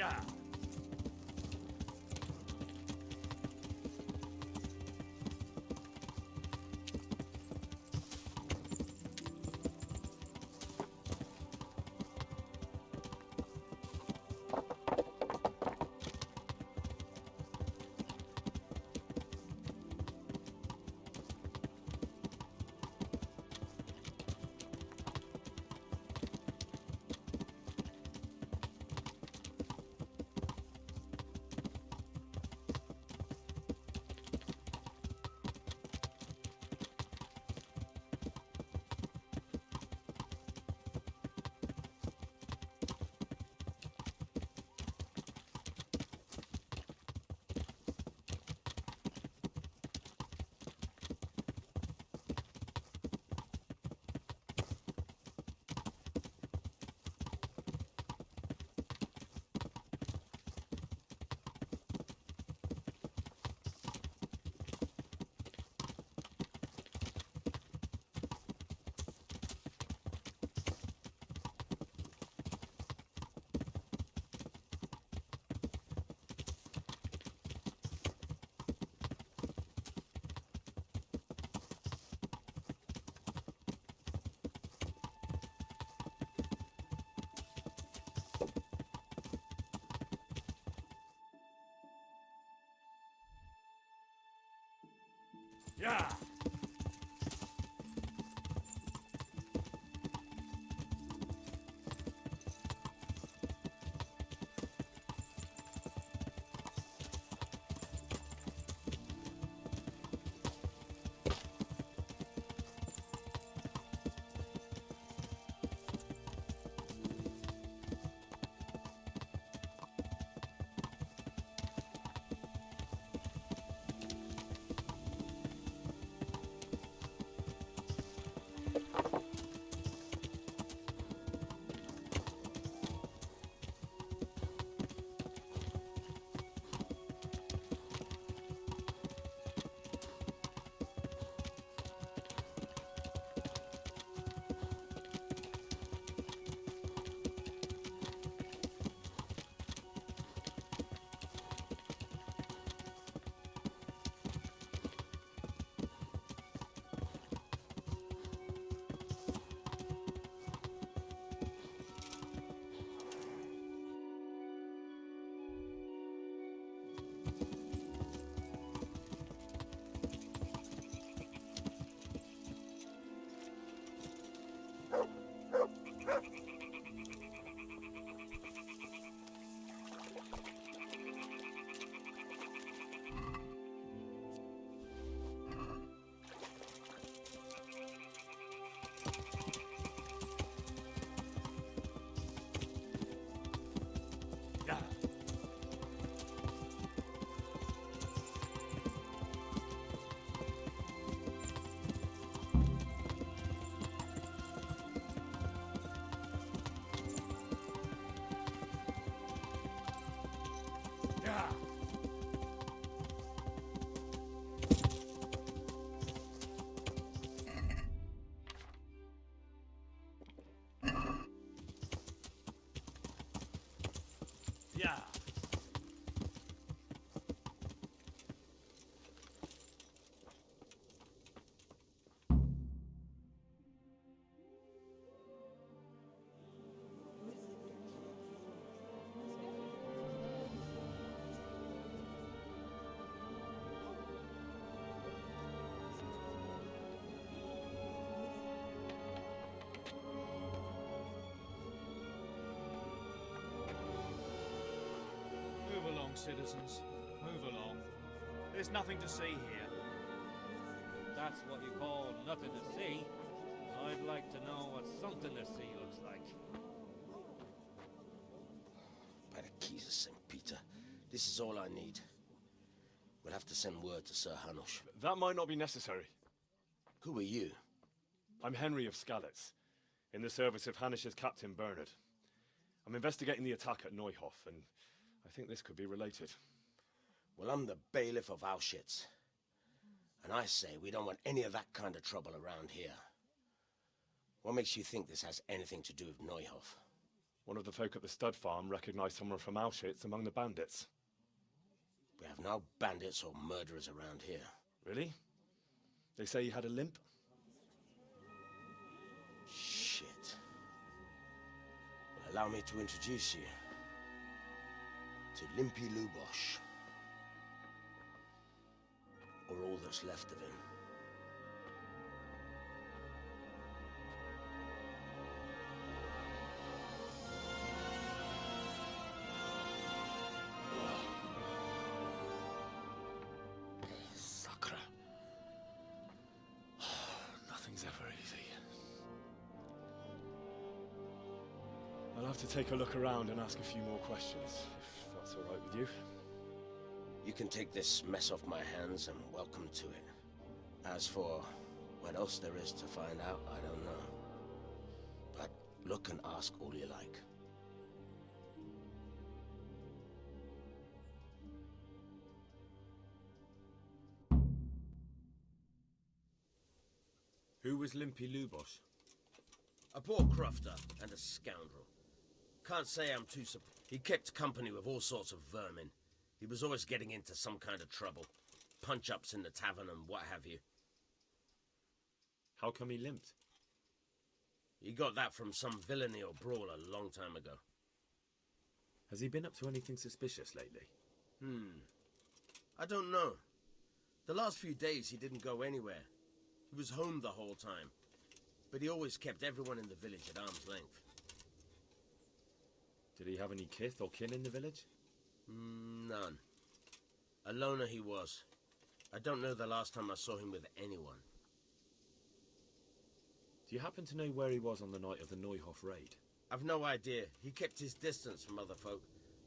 Yeah. Yeah. Yeah. Yeah. Yeah. Move along, citizens. Move along. There's nothing to see here. That's what you call nothing to see. I'd like to know what something to see looks like. By the keys of St. Peter, this is all I need. We'll have to send word to Sir Hanush. That might not be necessary. Who are you? I'm Henry of Skalitz, in the service of Hanush's Captain Bernard. I'm investigating the attack at Neuhof, and I think this could be related. Well, I'm the bailiff of Auschwitz. And I say we don't want any of that kind of trouble around here. What makes you think this has anything to do with Neuhof? One of the folk at the stud farm recognized someone from Auschwitz among the bandits. We have no bandits or murderers around here. Really? They say he had a limp? Shit. Well, allow me to introduce you to Limpy Lubosh. Or all that's left of him. Sakra. Nothing's ever easy. I'll have to take a look around and ask a few more questions, if that's all right with you. You can take this mess off my hands and welcome to it. As for what else there is to find out, I don't know. But look and ask all you like. Who was Limpy Lubosh? A poor crofter and a scoundrel. Can't say I'm too surprised. He kept company with all sorts of vermin. He was always getting into some kind of trouble. Punch-ups in the tavern and what have you. How come he limped? He got that from some villainy or brawl a long time ago. Has he been up to anything suspicious lately? I don't know. The last few days he didn't go anywhere. He was home the whole time. But he always kept everyone in the village at arm's length. Did he have any kith or kin in the village? None. A loner he was. I don't know the last time I saw him with anyone. Do you happen to know where he was on the night of the Neuhof raid? I've no idea. He kept his distance from other folk,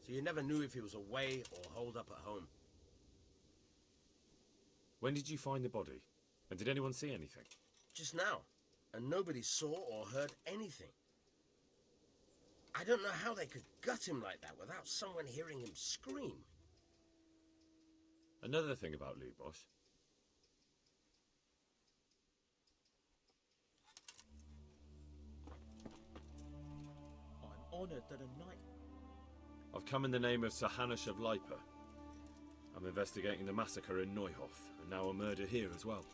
so you never knew if he was away or holed up at home. When did you find the body? And did anyone see anything? Just now. And nobody saw or heard anything. I don't know how they could gut him like that without someone hearing him scream. Another thing about Lubosh. I'm honored that a knight... I've come in the name of Sir Hanush of Lipa. I'm investigating the massacre in Neuhof, and now a murder here as well.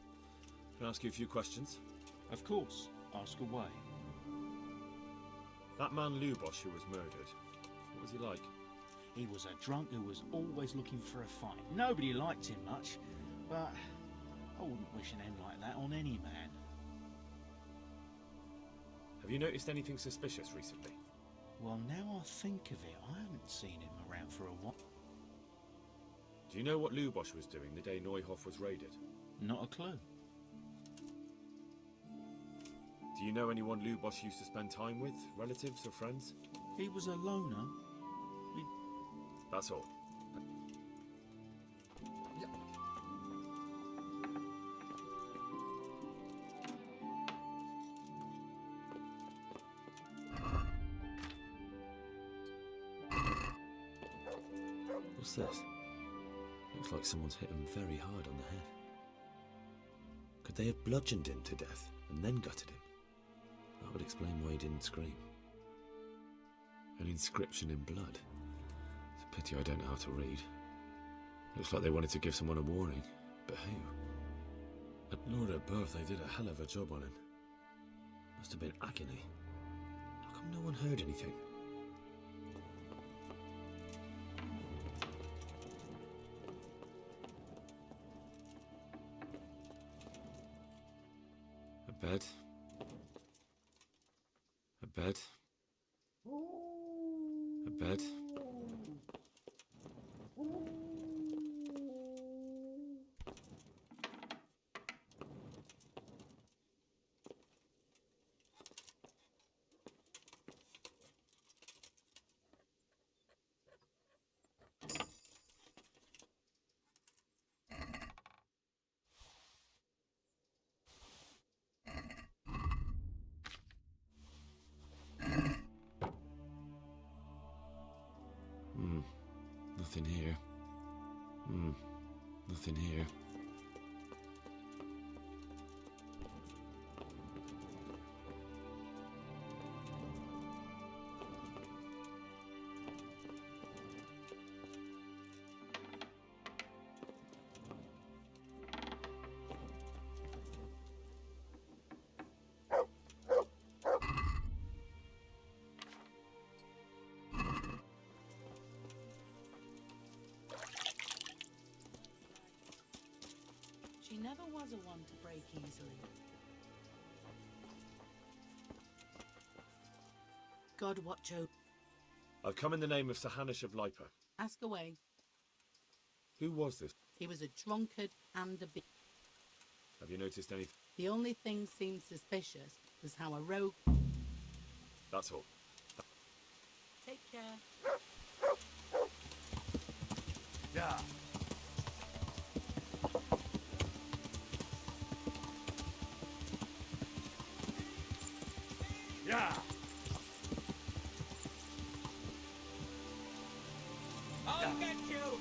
Can I ask you a few questions? Of course. Ask away. That man Lubosh who was murdered, what was he like? He was a drunk who was always looking for a fight. Nobody liked him much, but I wouldn't wish an end like that on any man. Have you noticed anything suspicious recently? Well, now I think of it, I haven't seen him around for a while. Do you know what Lubosh was doing the day Neuhof was raided? Not a clue. Do you know anyone Lubosh used to spend time with? Relatives or friends? He was a loner. That's all. What's this? Looks like someone's hit him very hard on the head. Could they have bludgeoned him to death and then gutted him? That would explain why he didn't scream. An inscription in blood. It's a pity I don't know how to read. Looks like they wanted to give someone a warning. But who? Lord at birth, they did a hell of a job on him. Must have been agony. How come no one heard anything? A bed. A bed. A bed. Nothing here. Nothing here. never was a one to break easily. God watch over. I've come in the name of Sir Hanish of Lipa. Ask away. Who was this? He was a drunkard and a bit. Have you noticed anything? The only thing seemed suspicious was how a rogue. That's all. Take care. Yeah. Yeah. I'll get you!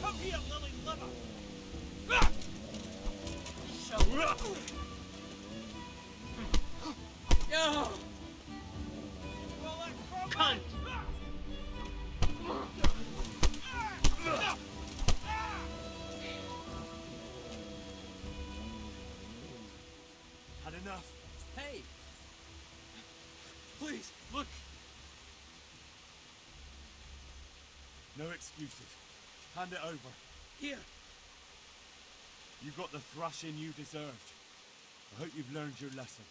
Come here, lily liver. No! Cunt! Had enough. Hey! Please, look. No excuses. Hand it over. Here! You got the thrashing you deserved. I hope you've learned your lesson.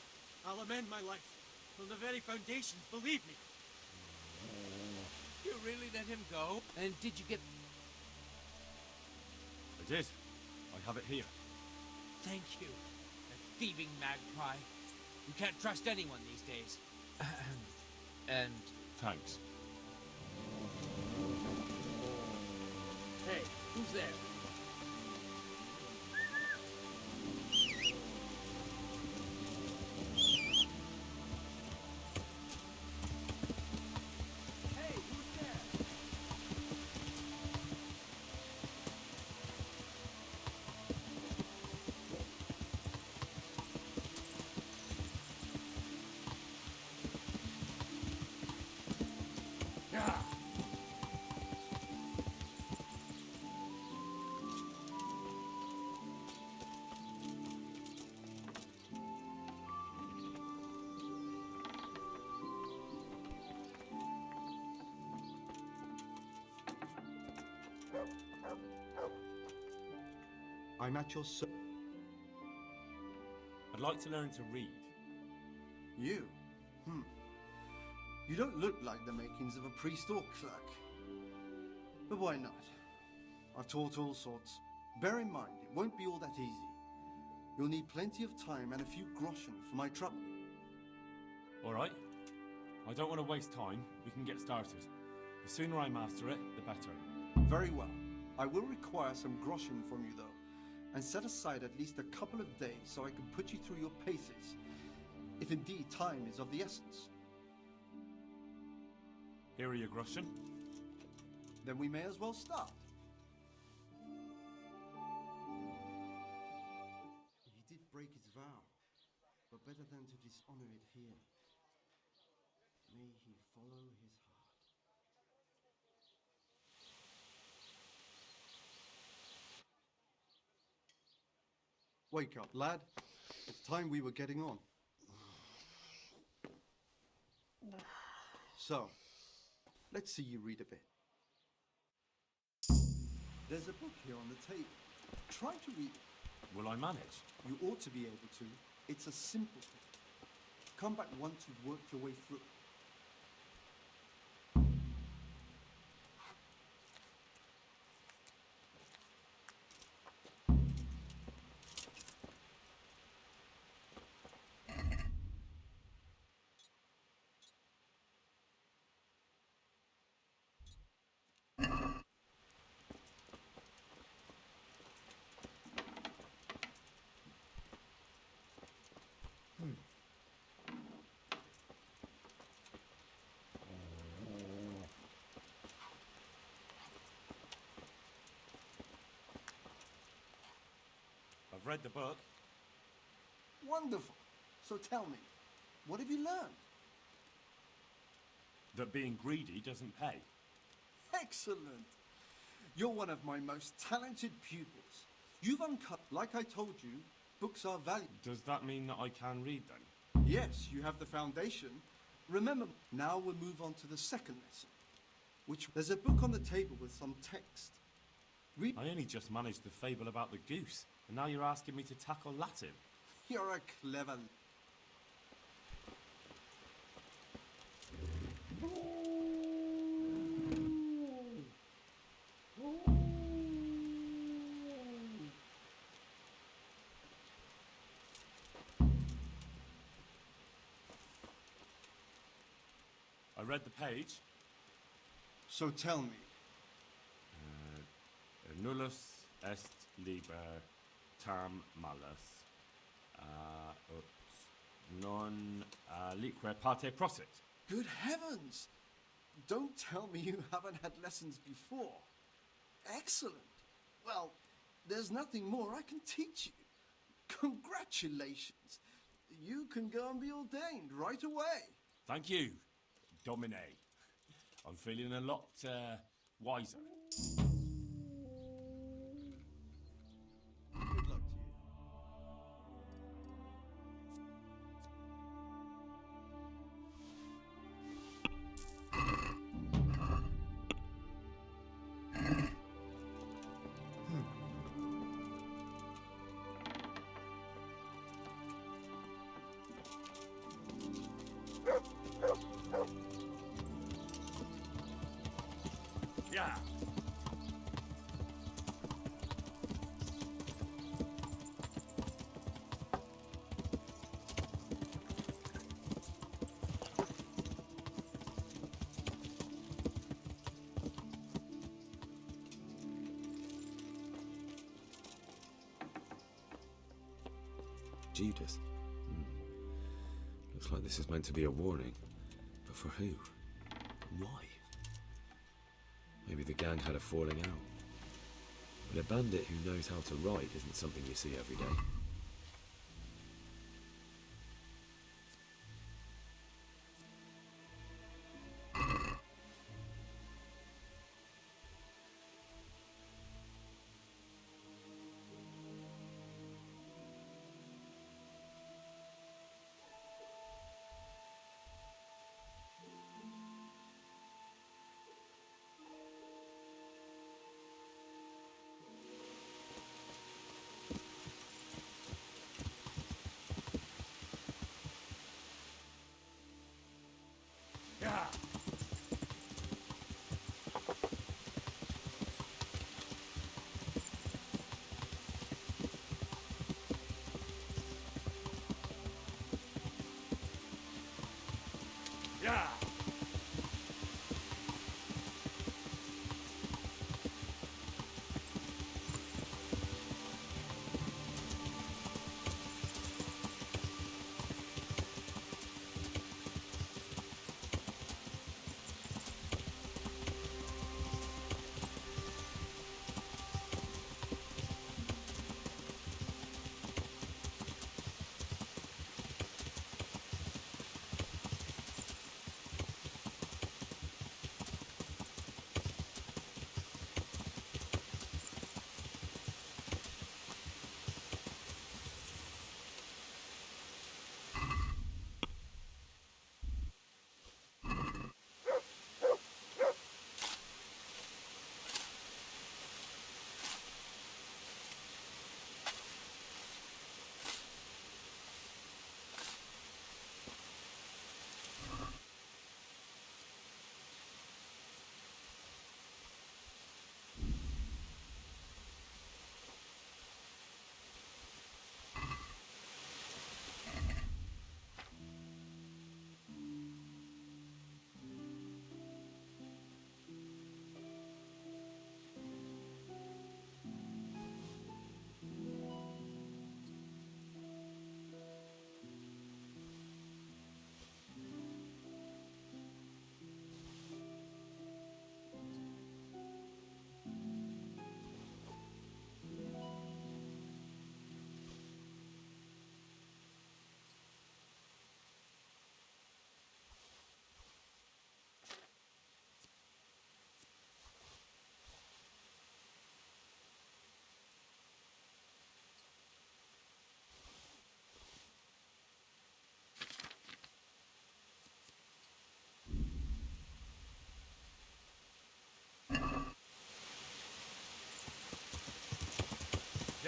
I'll amend my life. From the very foundations, believe me. You really let him go? And did you get... I did. I have it here. Thank you. That thieving magpie. You can't trust anyone these days. And... Thanks. Hey, who's there? Hey, who's there? Yeah. I'm at your service. I'd like to learn to read. You? You don't look like the makings of a priest or clerk. But why not? I've taught all sorts. Bear in mind, it won't be all that easy. You'll need plenty of time and a few groschen for my trouble. All right. I don't want to waste time. We can get started. The sooner I master it, the better. Very well. I will require some groschen from you, though, and set aside at least a couple of days so I can put you through your paces, if indeed time is of the essence. Here are your groschen. Then we may as well start. He did break his vow, but better than to dishonor it here. May he follow his heart. Wake up, lad. It's time we were getting on. So, let's see you read a bit. There's a book here on the table. Try to read it. Will I manage? You ought to be able to. It's a simple thing. Come back once you've worked your way through. I've read the book. Wonderful. So tell me, what have you learned? That being greedy doesn't pay. Excellent. You're one of my most talented pupils. You've uncovered, like I told you, books are valuable. Does that mean that I can read then? Yes, you have the foundation, Remember, now we'll move on to the second lesson, which there's a book on the table with some text. Read. I only just managed the fable about the goose, and now you're asking me to tackle Latin. You're a clever. I read the page. So tell me, Nullus est liber tam malus. Ut non lique parte prosit. good heavens! Don't tell me you haven't had lessons before. Excellent. Well, there's nothing more I can teach you. Congratulations. You can go and be ordained right away. Thank you, Domine. I'm feeling a lot wiser. Good luck to you. Yeah. Judas. Looks like this is meant to be a warning. But for who? And why? Maybe the gang had a falling out. But a bandit who knows how to write isn't something you see every day.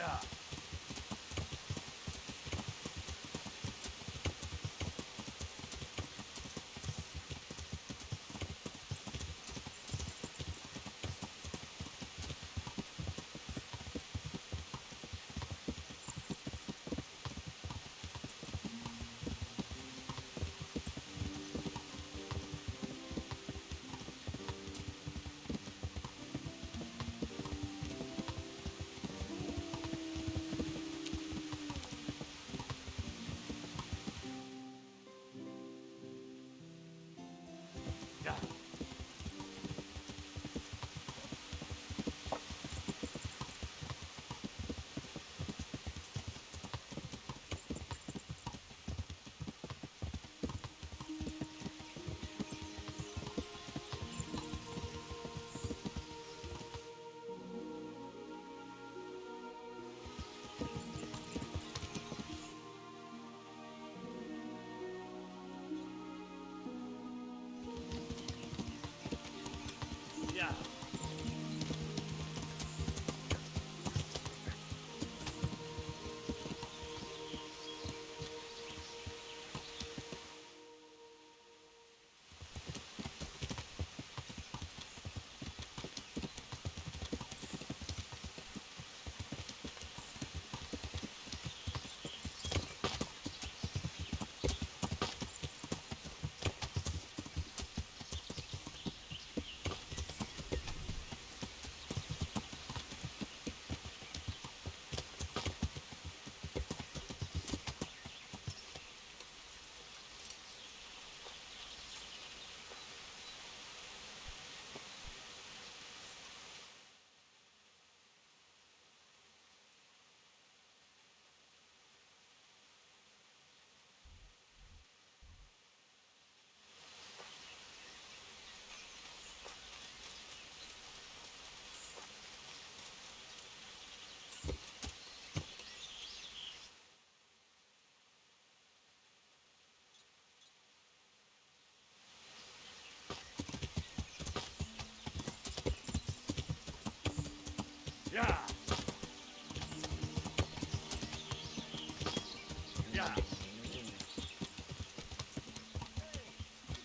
Yeah. Yeah. Yeah. Yeah. Yeah.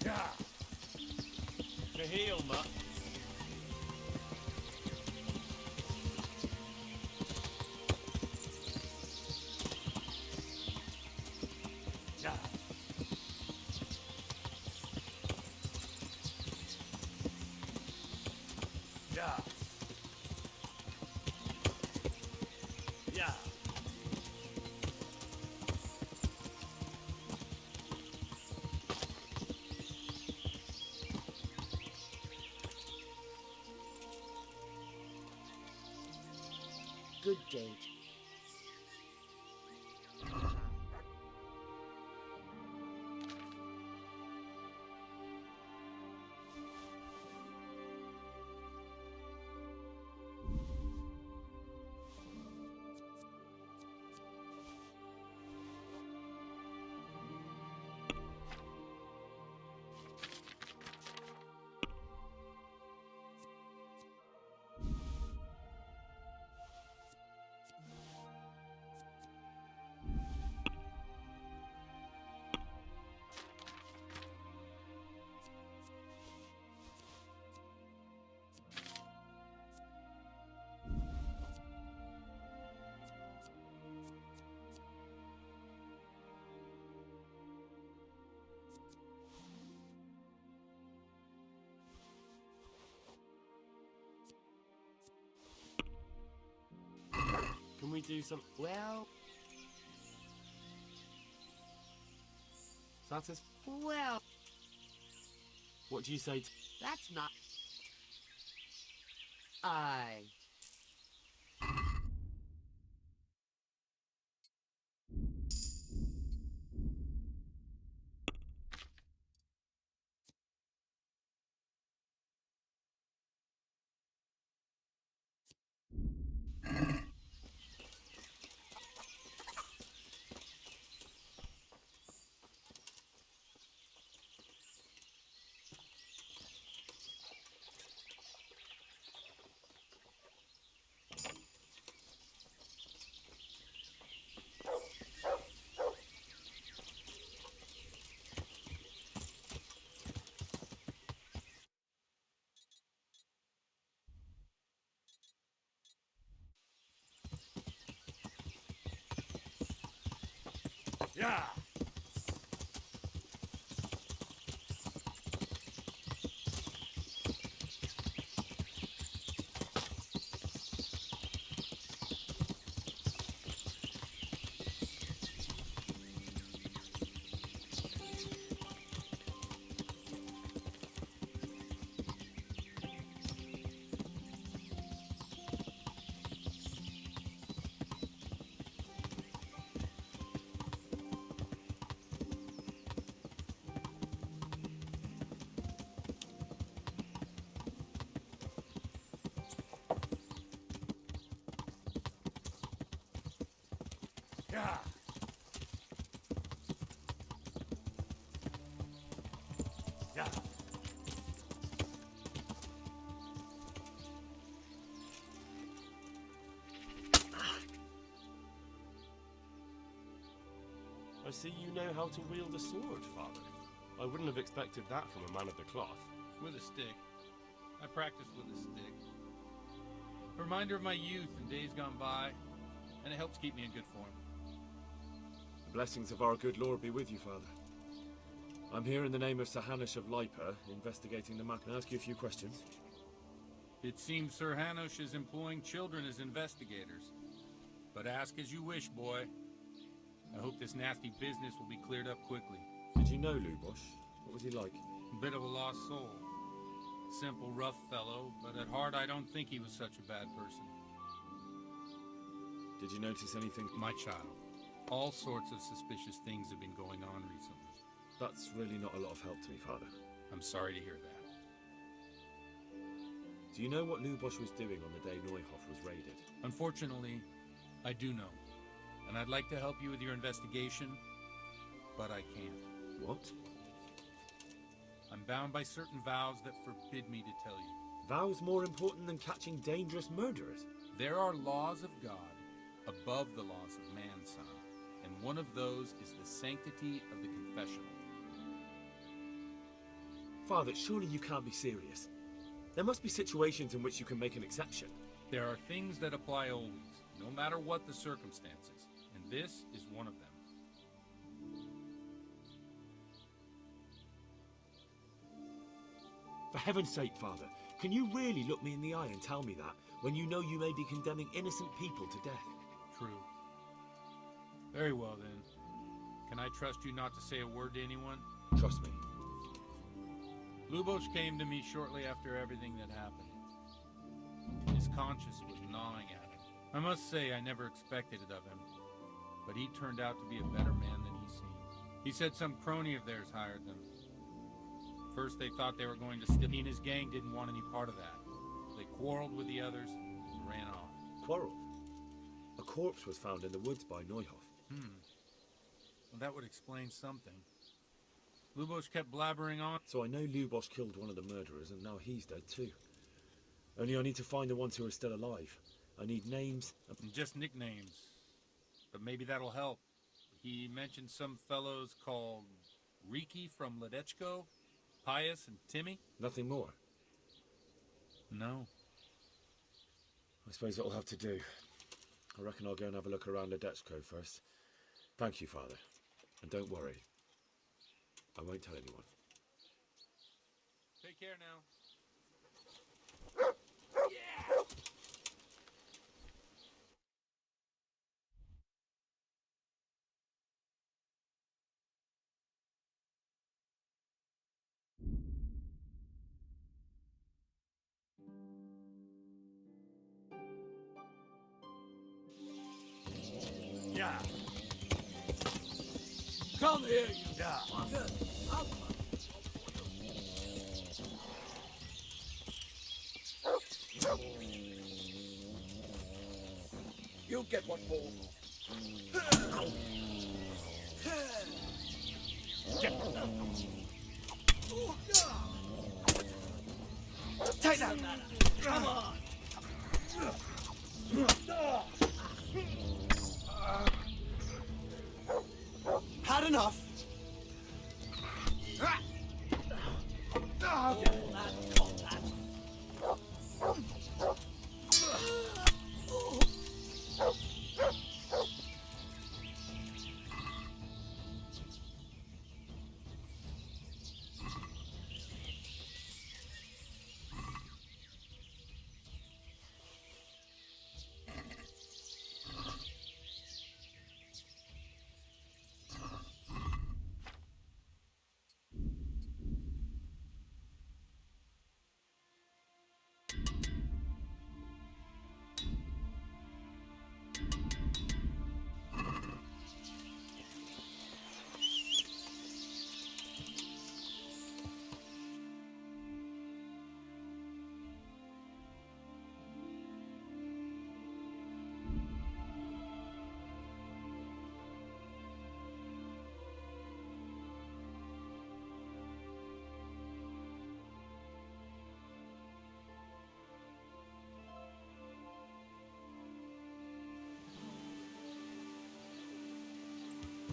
Yeah. To heal, mutt. Yeah. Yeah. Yeah. Good date. Can we do some... Well, Satis? well, What do you say to... that's not... I... Yeah. Yeah. Yeah. I see you know how to wield a sword, Father. I wouldn't have expected that from a man of the cloth. With a stick. I practice with a stick. A reminder of my youth and days gone by, and it helps keep me in good form. The blessings of our good Lord be with you, Father. I'm here in the name of Sir Hanush of Lipa, investigating the map. Can I ask you a few questions? It seems Sir Hanush is employing children as investigators. But ask as you wish, boy. I hope this nasty business will be cleared up quickly. Did you know Lubosh? What was he like? A bit of a lost soul. Simple, rough fellow, but at heart I don't think he was such a bad person. Did you notice anything? My child. All sorts of suspicious things have been going on recently. That's really not a lot of help to me, Father. I'm sorry to hear that. Do you know what Lubosh was doing on the day Neuhoff was raided? Unfortunately, I do know. And I'd like to help you with your investigation, but I can't. What? I'm bound by certain vows that forbid me to tell you. Vows more important than catching dangerous murderers? There are laws of God above the laws of man, son. And one of those is the sanctity of the confessional. Father, surely you can't be serious. There must be situations in which you can make an exception. There are things that apply always, no matter what the circumstances. And this is one of them. For heaven's sake, Father, can you really look me in the eye and tell me that when you know you may be condemning innocent people to death? True. Very well then. Can I trust you not to say a word to anyone? Trust me. Lubosh came to me shortly after everything that happened. His conscience was gnawing at him. I must say I never expected it of him, but he turned out to be a better man than he seemed. He said some crony of theirs hired them. First they thought they were going to steal. He and his gang didn't want any part of that. They quarreled with the others and ran off. Quarreled? A corpse was found in the woods by Neuhoff. Well, that would explain something. Lubosh kept blabbering on. So I know Lubosh killed one of the murderers, and now he's dead too. Only I need to find the ones who are still alive. I need names. Just nicknames. But maybe that'll help. He mentioned some fellows called Riki from Ledechko, Pius and Timmy. Nothing more? No. I suppose it'll have to do. I reckon I'll go and have a look around Ledechko first. Thank you, Father. And don't worry. I won't tell anyone. Take care now. Yeah. Come here, you Yeah. fucker. I'll You'll get one more. Take that! Come on! Had enough.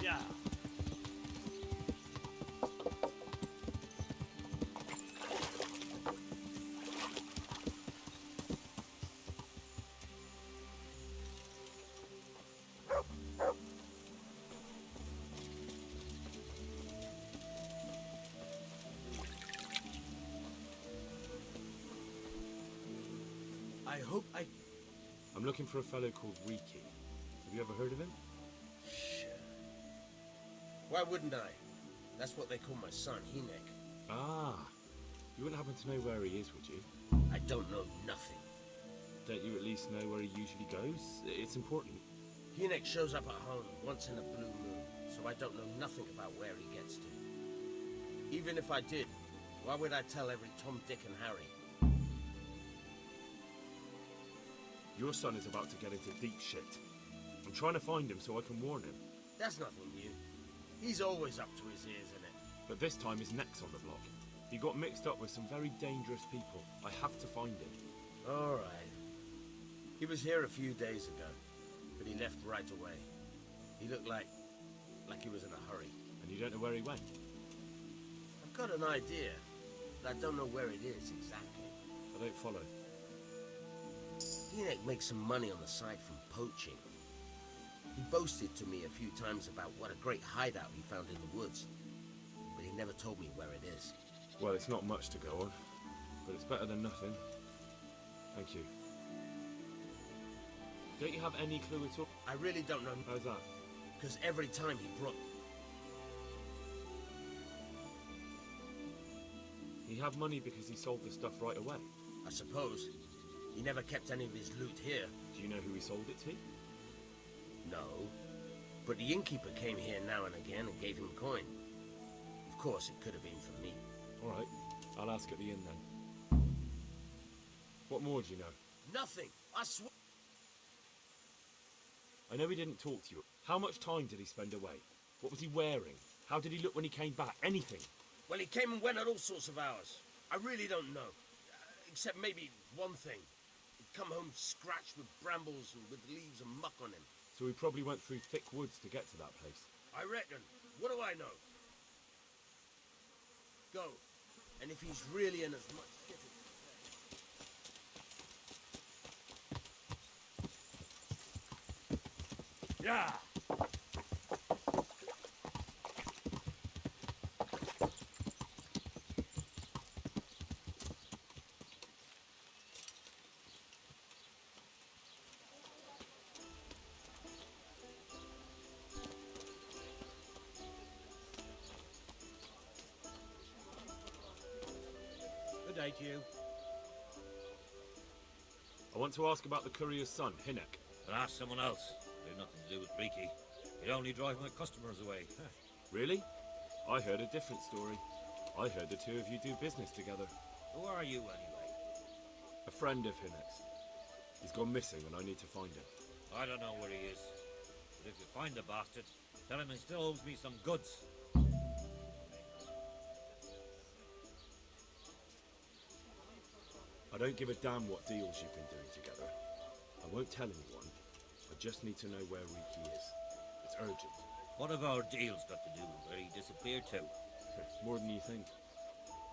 Yeah. I hope I... I'm looking for a fellow called Riki. Have you ever heard of him? Shit. Why wouldn't I? That's what they call my son, Hinek. Ah. You wouldn't happen to know where he is, would you? I don't know nothing. Don't you at least know where he usually goes? It's important. Hinek shows up at home once in a blue moon, so I don't know nothing about where he gets to. Even if I did, why would I tell every Tom, Dick and Harry? Your son is about to get into deep shit. I'm trying to find him so I can warn him. That's nothing new. He's always up to his ears in it. But this time his neck's on the block. He got mixed up with some very dangerous people. I have to find him. All right. He was here a few days ago, but he left right away. He looked like he was in a hurry. And you don't know where he went? I've got an idea, but I don't know where it is exactly. I don't follow. Hinek makes some money on the side from poaching. He boasted to me a few times about what a great hideout he found in the woods, but he never told me where it is. Well, it's not much to go on, but it's better than nothing. Thank you. Don't you have any clue at all? I really don't know. How's that? Because every time he brought... He had money because he sold the stuff right away. I suppose. He never kept any of his loot here. Do you know who he sold it to? No. But the innkeeper came here now and again and gave him coin. Of course, it could have been for me. All right. I'll ask at the inn then. What more do you know? Nothing. I swear. I know he didn't talk to you. How much time did he spend away? What was he wearing? How did he look when he came back? Anything? Well, he came and went at all sorts of hours. I really don't know. Except maybe one thing. He'd come home scratched with brambles and with leaves and muck on him. So he probably went through thick woods to get to that place. I reckon. What do I know? Go. And if he's really in as much shit as... Yeah! Good day to you. I want to ask about the courier's son, Hinek. And ask someone else. They've nothing to do with Riki. He'd only drive my customers away. Really? I heard a different story. I heard the two of you do business together. Who are you, anyway? A friend of Hinek's. He's gone missing and I need to find him. I don't know where he is. But if you find the bastard, tell him he still owes me some goods. I don't give a damn what deals you've been doing together. I won't tell anyone. I just need to know where Riki is. It's urgent. What have our deals got to do with where he disappeared to? More than you think.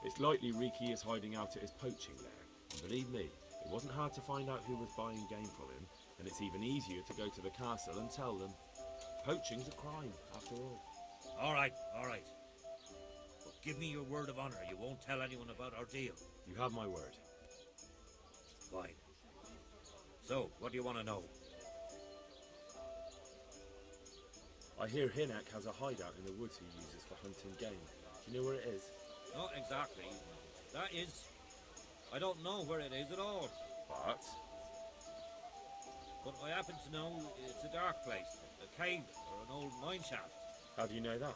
It's likely Riki is hiding out at his poaching lair. And believe me, it wasn't hard to find out who was buying game from him, and it's even easier to go to the castle and tell them. Poaching's a crime, after all. All right, all right. But give me your word of honor you won't tell anyone about our deal. You have my word. Fine. So, what do you want to know? I hear Hinek has a hideout in the woods he uses for hunting game. Do you know where it is? Not exactly. That is... I don't know where it is at all. But But I happen to know it's a dark place. A cave or an old mine shaft. how do you know that?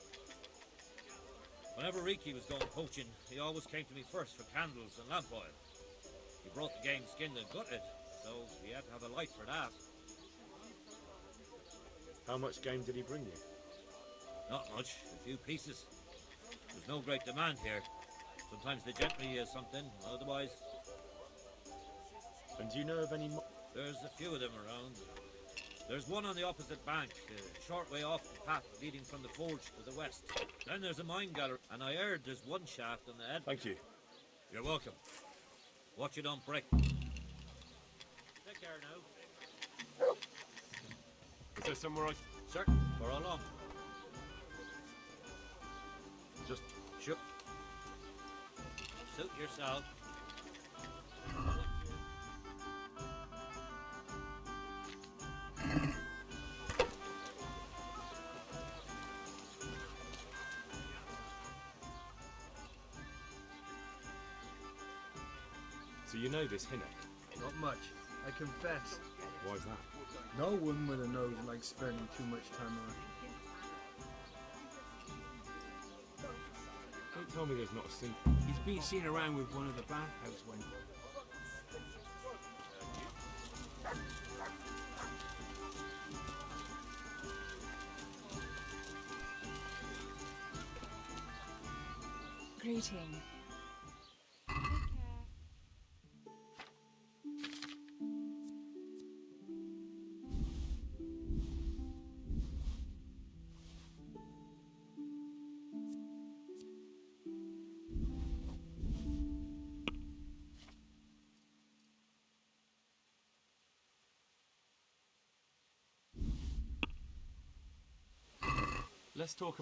Whenever Riki was going poaching, he always came to me first for candles and lamp oil. He brought the game skinned and gutted, so he had to have a light for that. How much game did he bring you? Not much, a few pieces. There's no great demand here. Sometimes the gentry has something, otherwise... And do you know of any There's a few of them around. There's one on the opposite bank, a short way off the path leading from the forge to the west. Then there's a mine gallery, and I heard there's one shaft on the head. Thank you. You're welcome. Watch it don't break. Take care now. Is there somewhere I... Sir, for how long? Just... Sure. Suit yourself. So you know this Hinnock? Not much, I confess. Why's that? No one with a nose likes spending too much time around. Don't tell me there's not a single... He's been seen around with one of the bathhouse women. Greeting. Let's talk...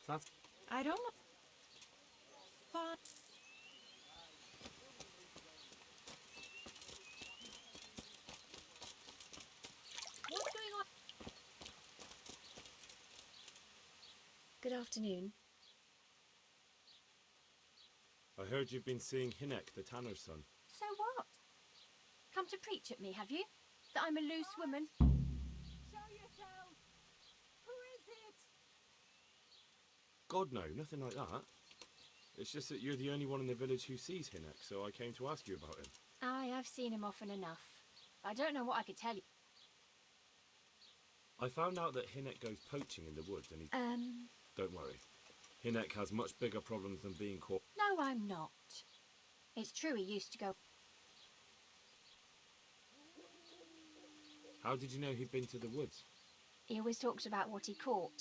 That's... I don't know. Fun. What's going on? Good afternoon. I heard you've been seeing Hinnock, the tanner's son. So what? Come to preach at me, have you? That I'm a loose woman? Show yourself! Who is it? God, no, nothing like that. It's just that you're the only one in the village who sees Hinnock, so I came to ask you about him. Aye, I've seen him often enough. I don't know what I could tell you. I found out that Hinnock goes poaching in the woods and he... Don't worry. Hinnock has much bigger problems than being caught. No, I'm not. It's true he used to go... How did you know he'd been to the woods? He always talked about what he caught.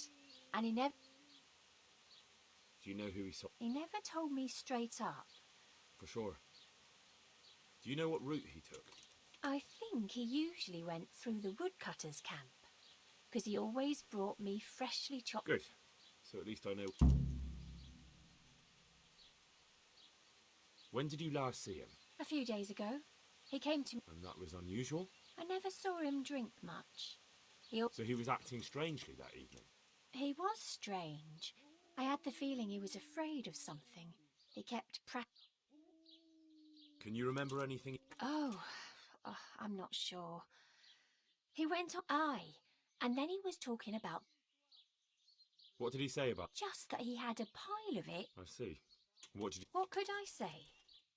And he never who he saw? He never told me straight up. For sure. Do you know what route he took? I think he usually went through the woodcutter's camp. Because he always brought me freshly chopped... Good. So at least I know... When did you last see him? A few days ago. He came to me... And that was unusual? I never saw him drink much. So he was acting strangely that evening? He was strange. I had the feeling he was afraid of something. He kept Can you remember anything? Oh, I'm not sure. He went on... Aye, and then he was talking about... What did he say about... Just that he had a pile of it. I see. What did you... What could I say?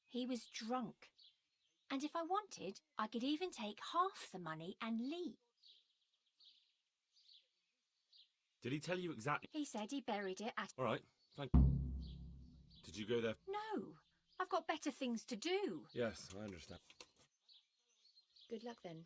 He was drunk. And if I wanted, I could even take half the money and leave. Did he tell you exactly... He said he buried it at... All right, thank you. Did you go there? No, I've got better things to do. Yes, I understand. Good luck then.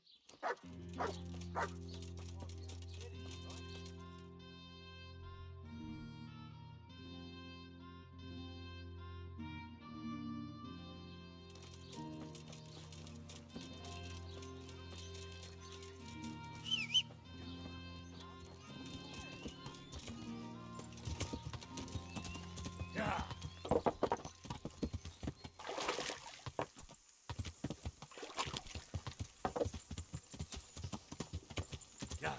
Yeah.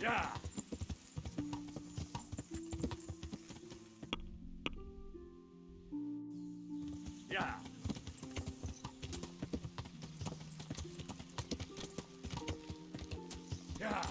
Yeah. Yeah. Yeah.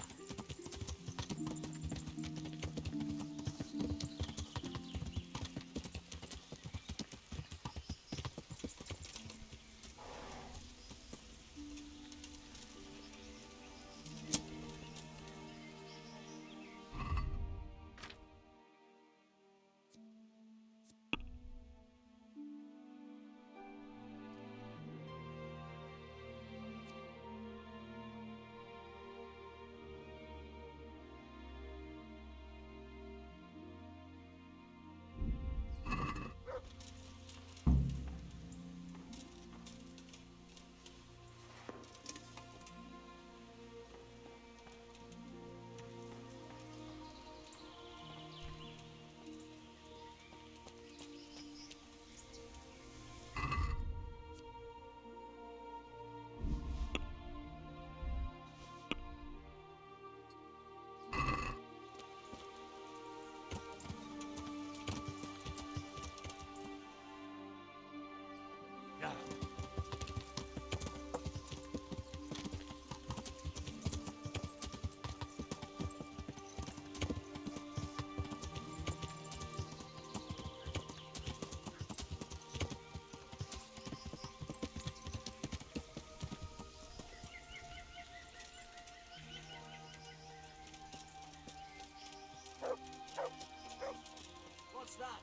What's that?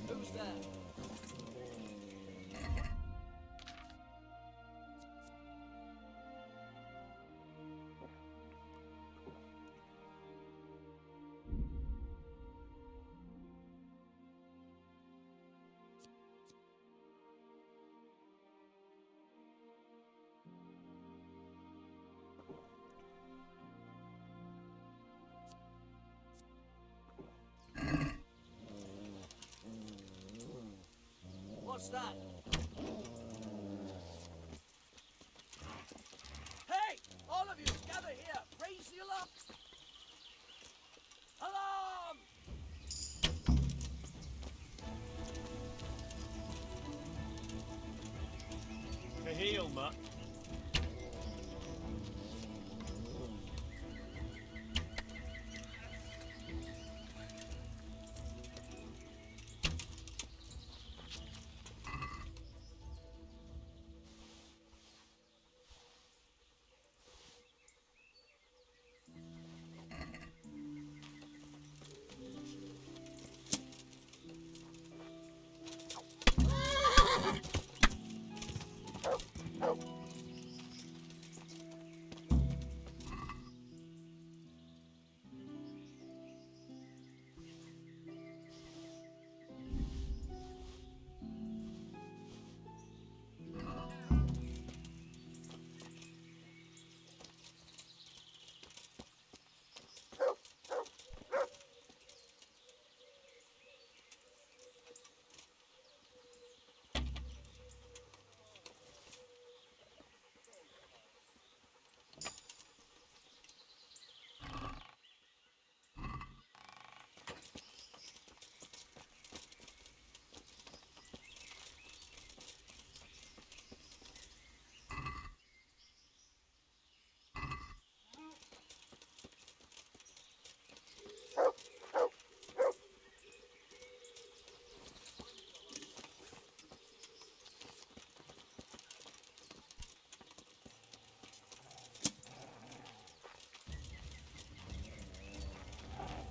Who's there? What's that? Hey! All of you, gather here! Raise the alarm! Alarm! To heel, Mutt.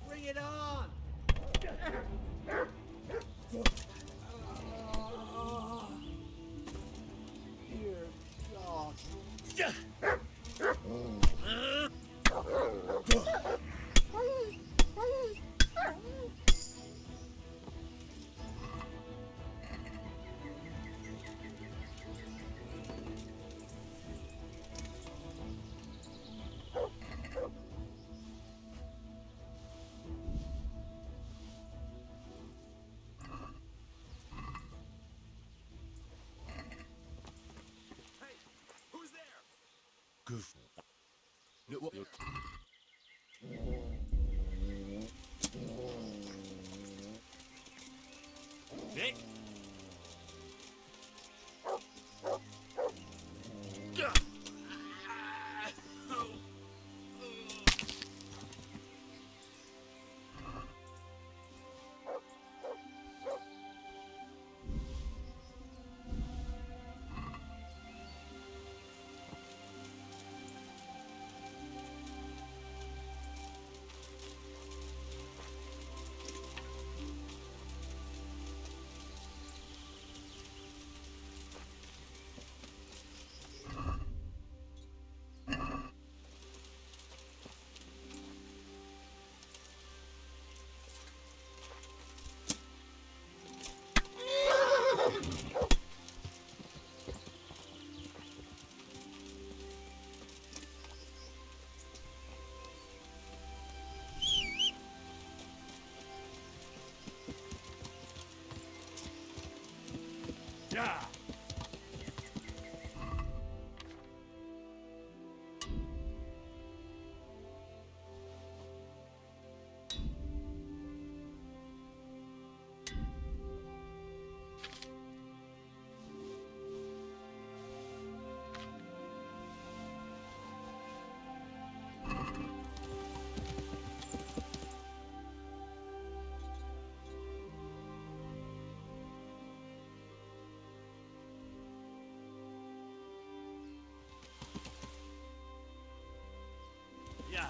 Bring it on! Dear God. Hey, who's there? Goof. Look what you're... Nick? Yeah. Yeah. Yeah.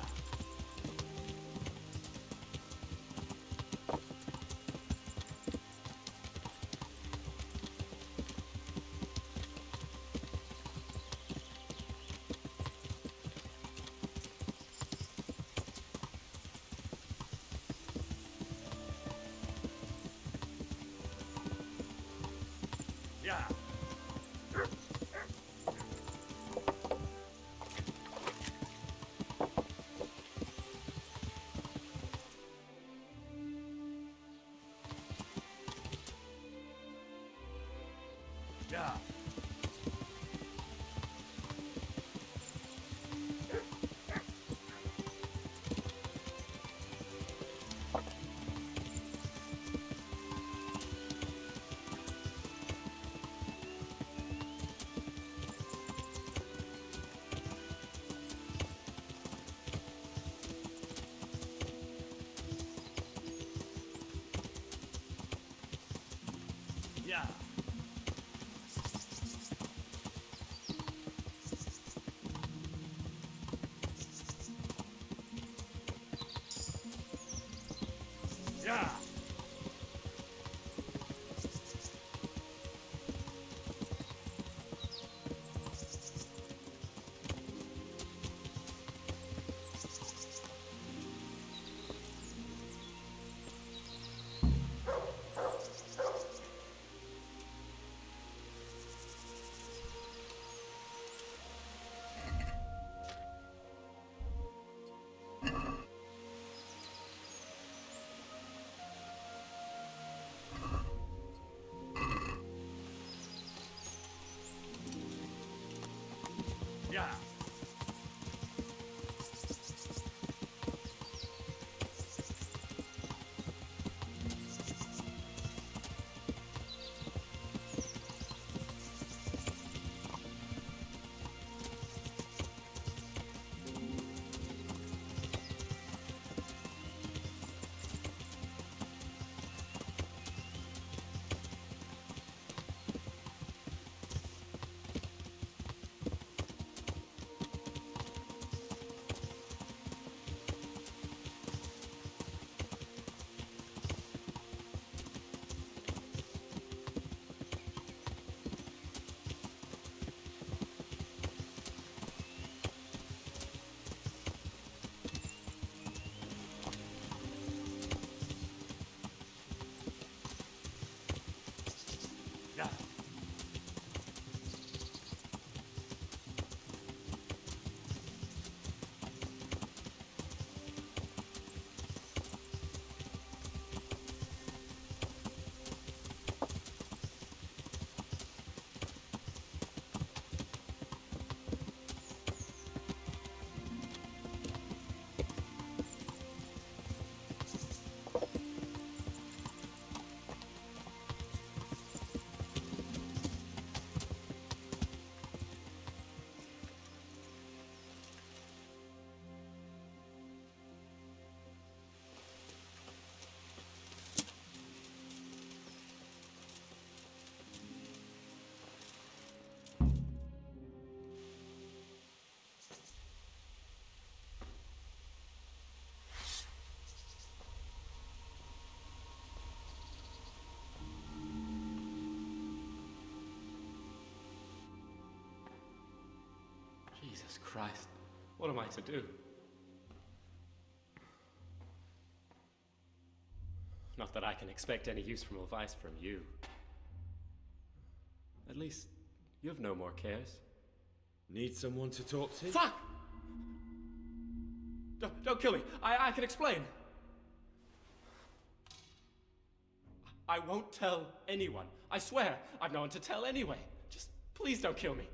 Yeah. Yeah. Yeah. Yeah. Jesus Christ. What am I to do? Not that I can expect any useful advice from you. At least, you've no more cares. Need someone to talk to? Fuck! Don't kill me. I can explain. I won't tell anyone. I swear, I've no one to tell anyway. Just please don't kill me.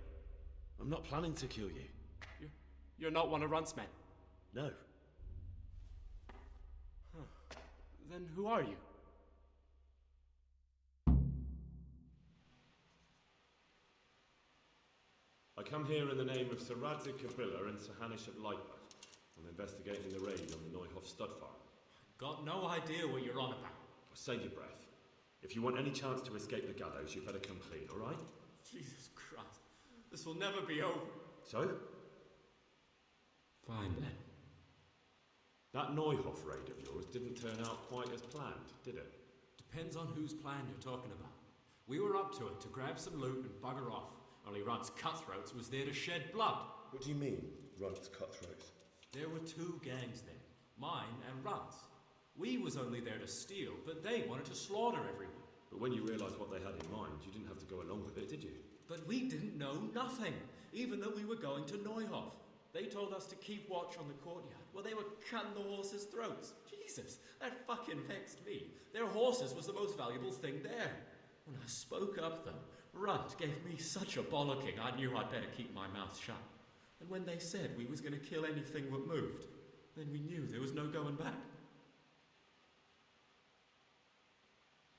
I'm not planning to kill you. You're not one of Runt's men? No. Huh. Then who are you? I come here in the name of Sir Radzig Kabila and Sir Hanish of Lightlight. I'm investigating the raid on the Neuhof stud farm. Got no idea what you're on about. Save your breath. If you want any chance to escape the gallows, you better come clean, alright? Jesus Christ. This will never be over. So? Fine then. That Neuhof raid of yours didn't turn out quite as planned, did it? Depends on whose plan you're talking about. We were up to it to grab some loot and bugger off. Only Runt's cutthroats was there to shed blood. What do you mean, Runt's cutthroats? There were two gangs then, mine and Runt's. We was only there to steal, but they wanted to slaughter everyone. But when you realised what they had in mind, you didn't have to go along with it, did you? But we didn't know nothing, even though we were going to Neuhof. They told us to keep watch on the courtyard, while they were cutting the horses' throats. Jesus, that fucking vexed me. Their horses was the most valuable thing there. When I spoke up, though, Runt gave me such a bollocking I knew I'd better keep my mouth shut. And when they said we was going to kill anything that moved, then we knew there was no going back.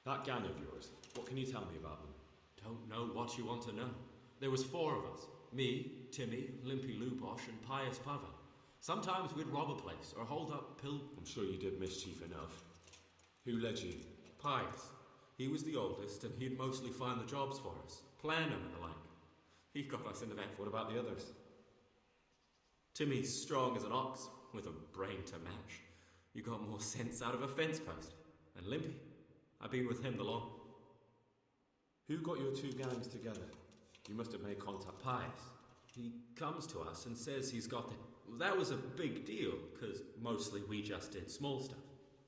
That gang of yours, what can you tell me about them? Don't know what you want to know. There was 4 of us. Me, Timmy, Limpy Lubosh, and Pius Pava. Sometimes we'd rob a place or hold up I'm sure you did mischief enough. Who led you? Pius. He was the oldest, and he'd mostly find the jobs for us, plan them and the like. He got us into that. What about the others? Timmy's strong as an ox, with a brain to match. You got more sense out of a fence post. And Limpy, I've been with him the long. Who got your 2 gangs together? You must have made contact. Pius. He comes to us and says he's got them. That was a big deal, because mostly we just did small stuff.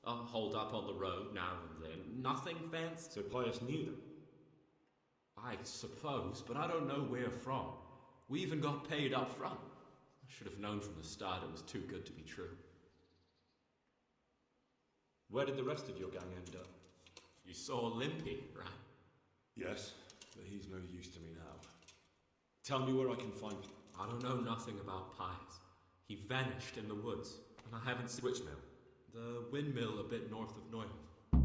Hold up on the road now and then. Nothing fancy. So Pius knew them? I suppose, but I don't know where from. We even got paid up front. I should have known from the start it was too good to be true. Where did the rest of your gang end up? You saw Limpy, right? Yes, but he's no use to me now. Tell me where I can find him. I don't know nothing about Pius. He vanished in the woods, and I haven't seen... Which mill? The windmill a bit north of Neuhof.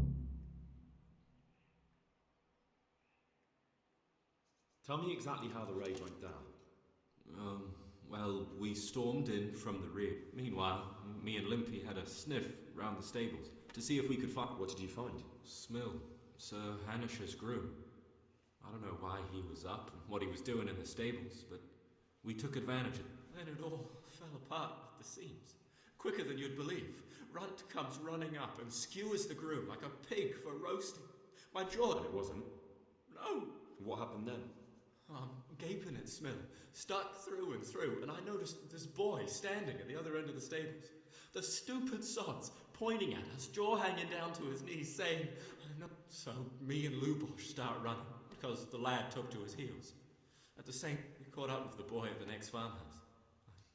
Tell me exactly how the raid went down. Well, we stormed in from the rear. Meanwhile, me and Limpy had a sniff round the stables to see if we could find... What did you find? Smill, Sir Hanish's groom. I don't know why he was up and what he was doing in the stables, but we took advantage of it. Then it all fell apart at the seams. Quicker than you'd believe. Runt comes running up and skewers the groom like a pig for roasting. My jaw... And it wasn't? No. What happened then? I'm gaping at Smill, stuck through and through, and I noticed this boy standing at the other end of the stables. The stupid sods pointing at us, jaw hanging down to his knees, saying, "No." So me and Lubosh start running, because the lad took to his heels. At the same, we caught up with the boy at the next farmhouse.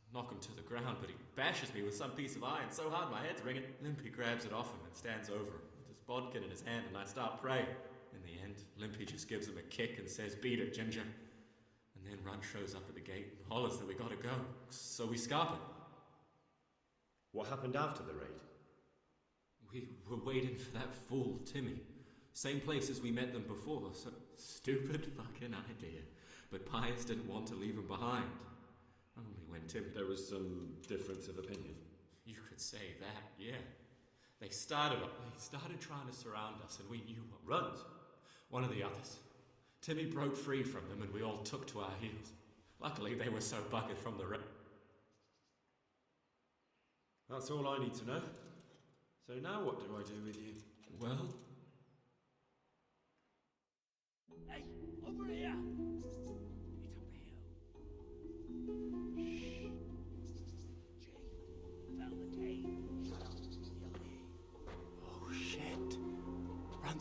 I knock him to the ground, but he bashes me with some piece of iron so hard my head's ringing. Limpy grabs it off him and stands over him with his bodkin in his hand, and I start praying. In the end, Limpy just gives him a kick and says, "Beat it, Ginger." And then Runt shows up at the gate and hollers that we gotta go. So we scarp it. What happened after the raid? We were waiting for that fool, Timmy. Same place as we met them before, so stupid fucking idea. But Pius didn't want to leave him behind. Only when Timmy... There was some difference of opinion. You could say that, yeah. They started trying to surround us, and we knew what... Runt? One of the others. Timmy broke free from them, and we all took to our heels. Luckily, they were so buggered from the raid. That's all I need to know. So now what do I do with you? Well... Hey, over here! It's up the hill. Shh.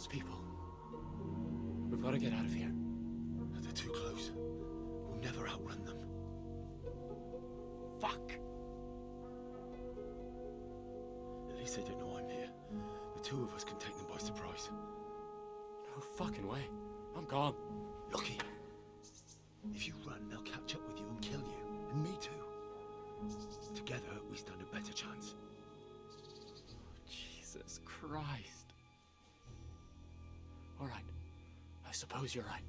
those people. We've got to get out of here. They're too close. We'll never outrun them. Fuck! At least they don't know I'm here. The two of us can take them by surprise. No fucking way. I'm gone. Lucky. If you run, they'll catch up with you and kill you. And me too. Together, we stand a better chance. Jesus Christ. All right. I suppose you're right.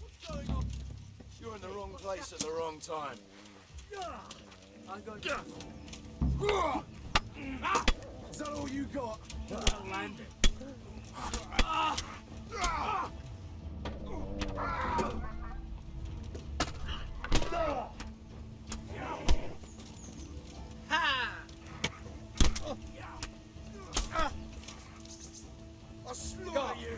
What's going on? You're in the wrong place at the wrong time. I'm going to... Is that all you got? I'll land it. I'll slaughter you!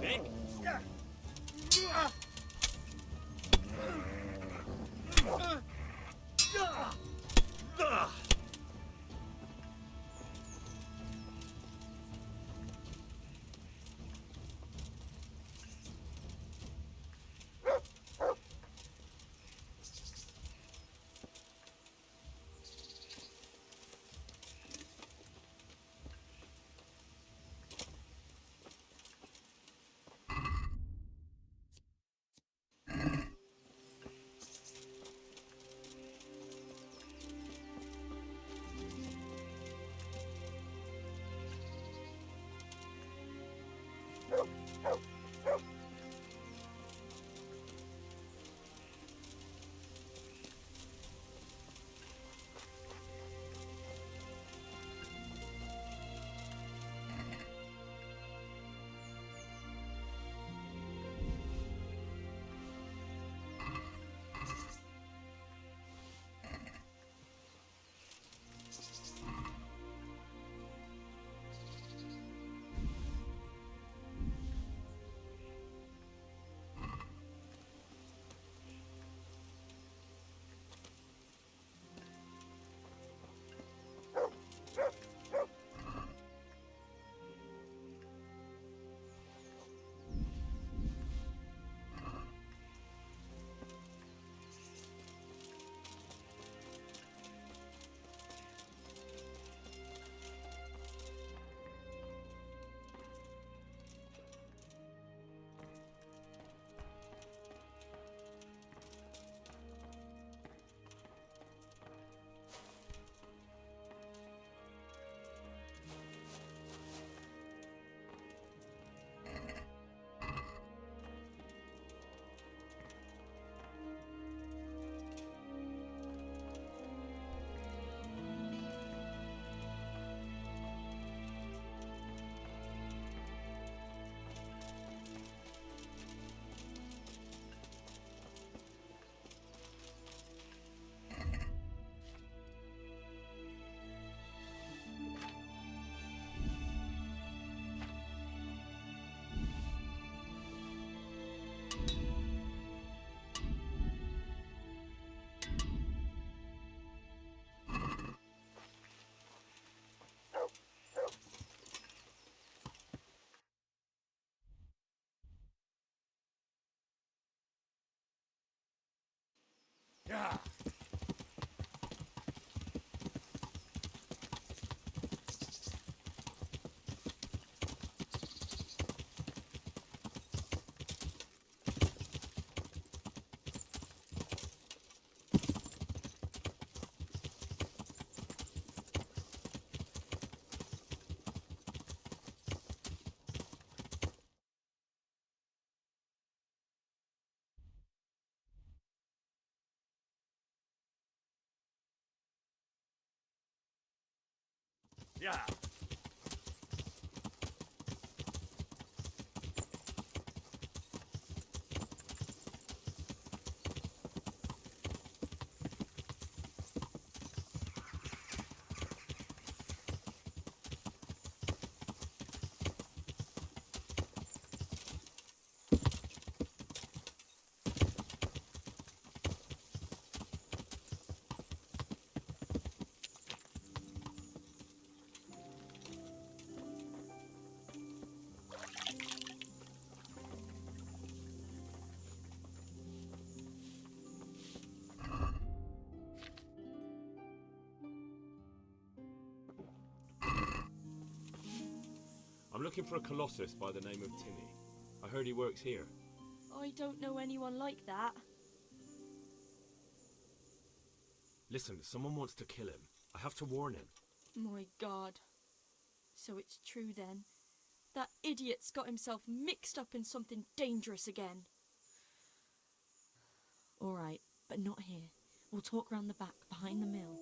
Nick? Yeah. Yeah. I'm looking for a colossus by the name of Timmy. I heard he works here. I don't know anyone like that. Listen, someone wants to kill him. I have to warn him. My God. So it's true then. That idiot's got himself mixed up in something dangerous again. All right, but not here. We'll talk round the back, behind the mill.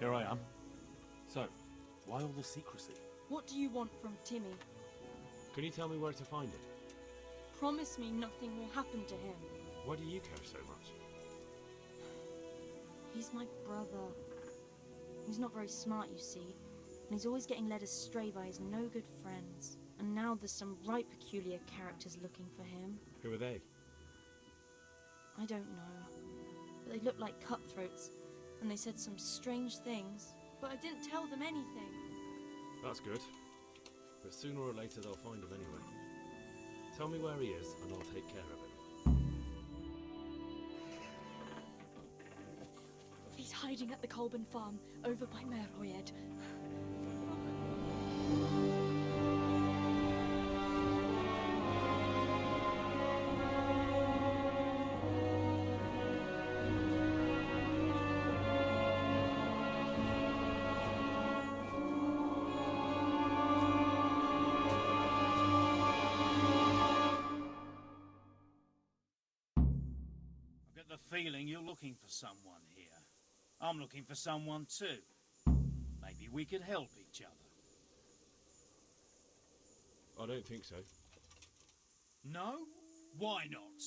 Here I am. So, why all the secrecy? What do you want from Timmy? Can you tell me where to find him? Promise me nothing will happen to him. Why do you care so much? He's my brother. He's not very smart, you see, and he's always getting led astray by his no-good friends. And now there's some right peculiar characters looking for him. Who are they? I don't know, but they look like cutthroats, and they said some strange things, but I didn't tell them anything. That's good. But sooner or later they'll find him anyway. Tell me where he is, and I'll take care of him. He's hiding at the Colburn farm, over by Merhoyed. Feeling you're looking for someone here. I'm looking for someone too. Maybe we could help each other. I don't think so. No? Why not?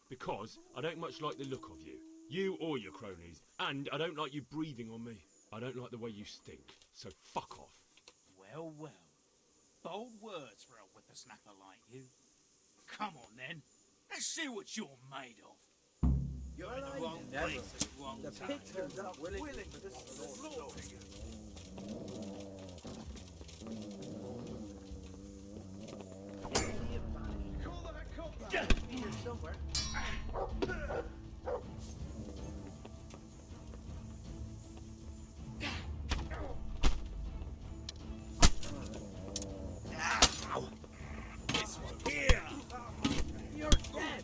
Because I don't much like the look of you. You or your cronies. And I don't like you breathing on me. I don't like the way you stink. So fuck off. Well, well. Bold words for a whippersnapper like you. Come on then. Let's see what you're made of. You're in the wrong place at the wrong time. The pig turns up willing for this slaughter. Call them a cop here somewhere. This one here. You're dead.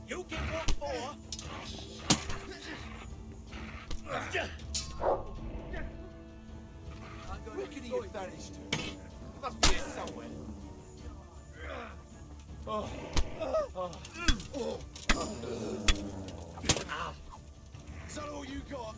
You get what for? Where could he have vanished to? Must be here somewhere. Is that all you got?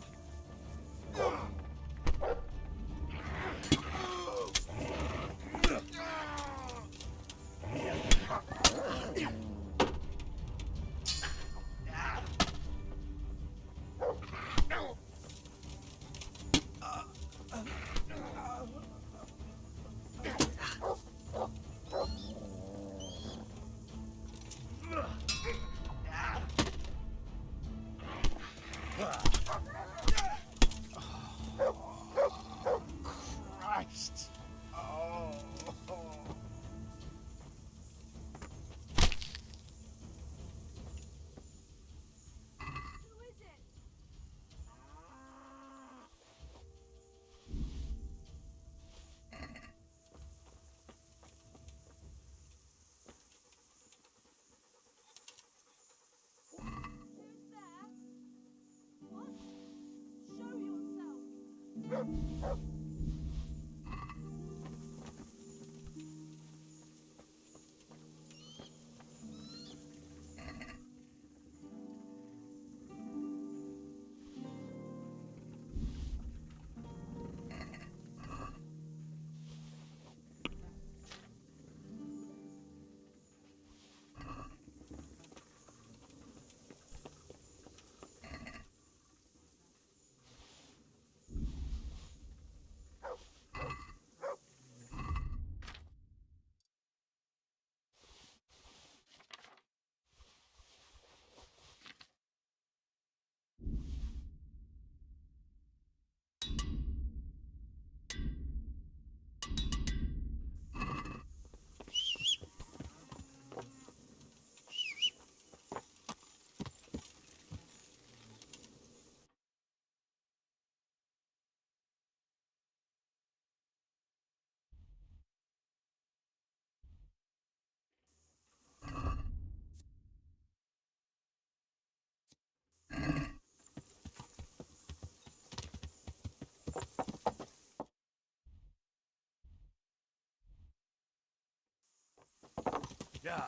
Yeah. Yeah.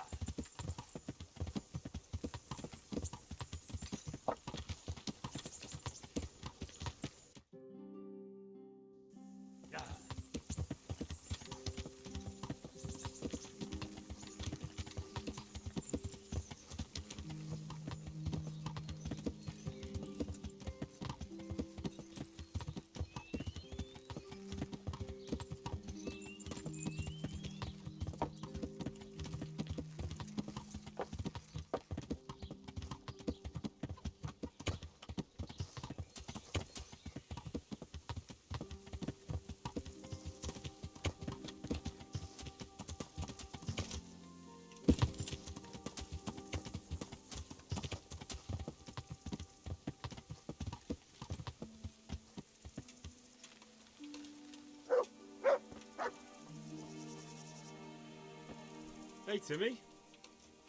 Hey Timmy,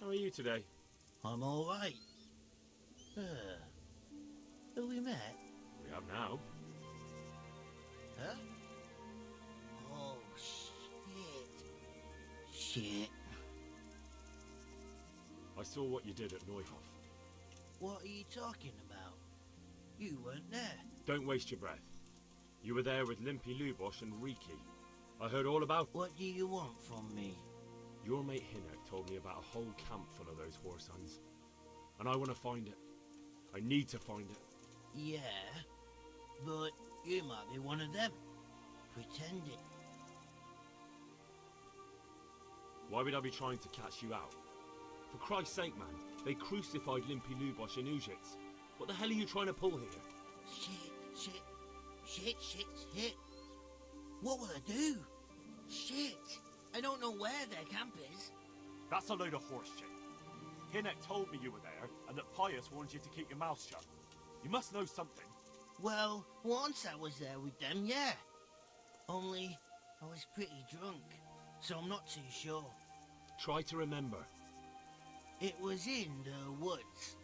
how are you today? I'm all right. Have we met? We have now. Huh? Oh, shit. Shit. I saw what you did at Neuhof. What are you talking about? You weren't there. Don't waste your breath. You were there with Limpy Lubosh and Riki. I heard all about... What do you want from me? Your mate Hinnock told me about a whole camp full of those whoresons. And I want to find it. I need to find it. Yeah, but you might be one of them. Pretending. Why would I be trying to catch you out? For Christ's sake, man, they crucified Limpy Lubosh in Uzhitz. What the hell are you trying to pull here? Shit. What will I do? Shit. I don't know where their camp is. That's a load of horse shit. Hinnock told me you were there, and that Pius warned you to keep your mouth shut. You must know something. Well, once I was there with them, yeah. Only, I was pretty drunk, so I'm not too sure. Try to remember. It was in the woods.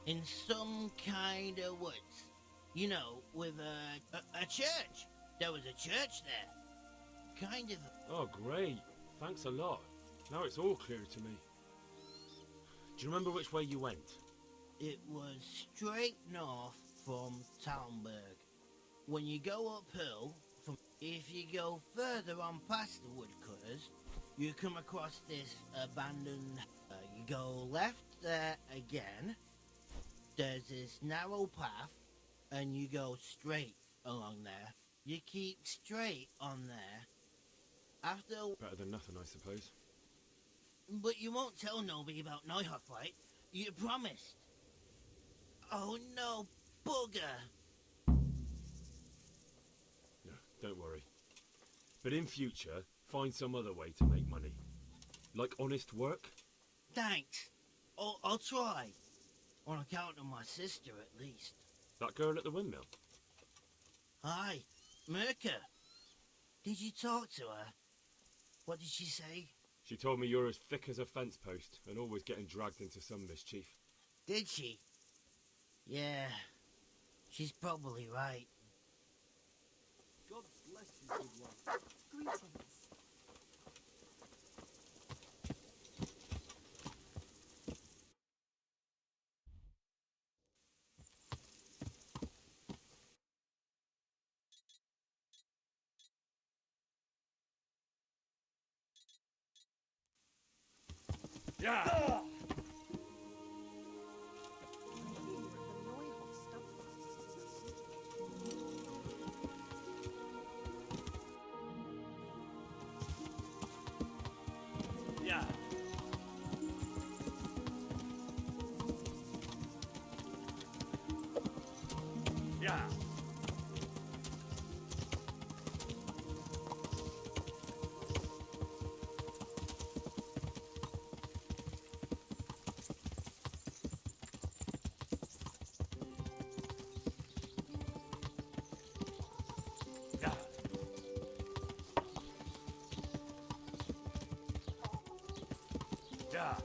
In some kind of woods. You know, with a church. There was a church there. Kind of... Oh, great. Thanks a lot. Now it's all clear to me. Do you remember which way you went? It was straight north from Talmberg. When you go uphill, if you go further on past the woodcutters, you come across this abandoned... you go left there again. There's this narrow path, and you go straight along there. You keep straight on there. After... Better than nothing, I suppose. But you won't tell nobody about Neuhof, right? You promised. Oh no, bugger. No, don't worry. But in future, find some other way to make money. Like honest work? Thanks. I'll try. On account of my sister, at least. That girl at the windmill? Hi, Mirka. Did you talk to her? What did she say? She told me you're as thick as a fence post and always getting dragged into some mischief. Did she? Yeah, she's probably right. Greetings. Yeah! Yeah! Yeah! Yeah! Yeah!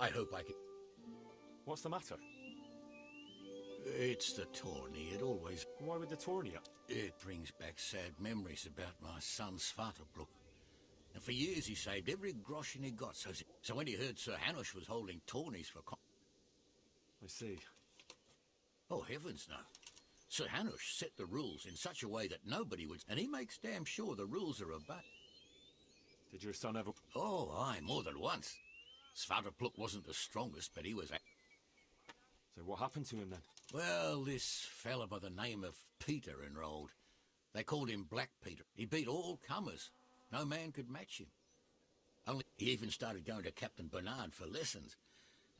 I hope I can... What's the matter? It's the tourney. It always... Why would the tourney... It brings back sad memories about my son Svartalfluk. And for years he saved every groschen he got, so when he heard Sir Hanush was holding tourneys for... I see. Oh, heavens no. Sir Hanush set the rules in such a way that nobody would... And he makes damn sure the rules are obeyed. Did your son ever... Oh, aye, more than once. Svartalfluk wasn't the strongest, but he was... So what happened to him then? Well, this fella by the name of Peter enrolled. They called him Black Peter. He beat all comers. No man could match him. Only he even started going to Captain Bernard for lessons.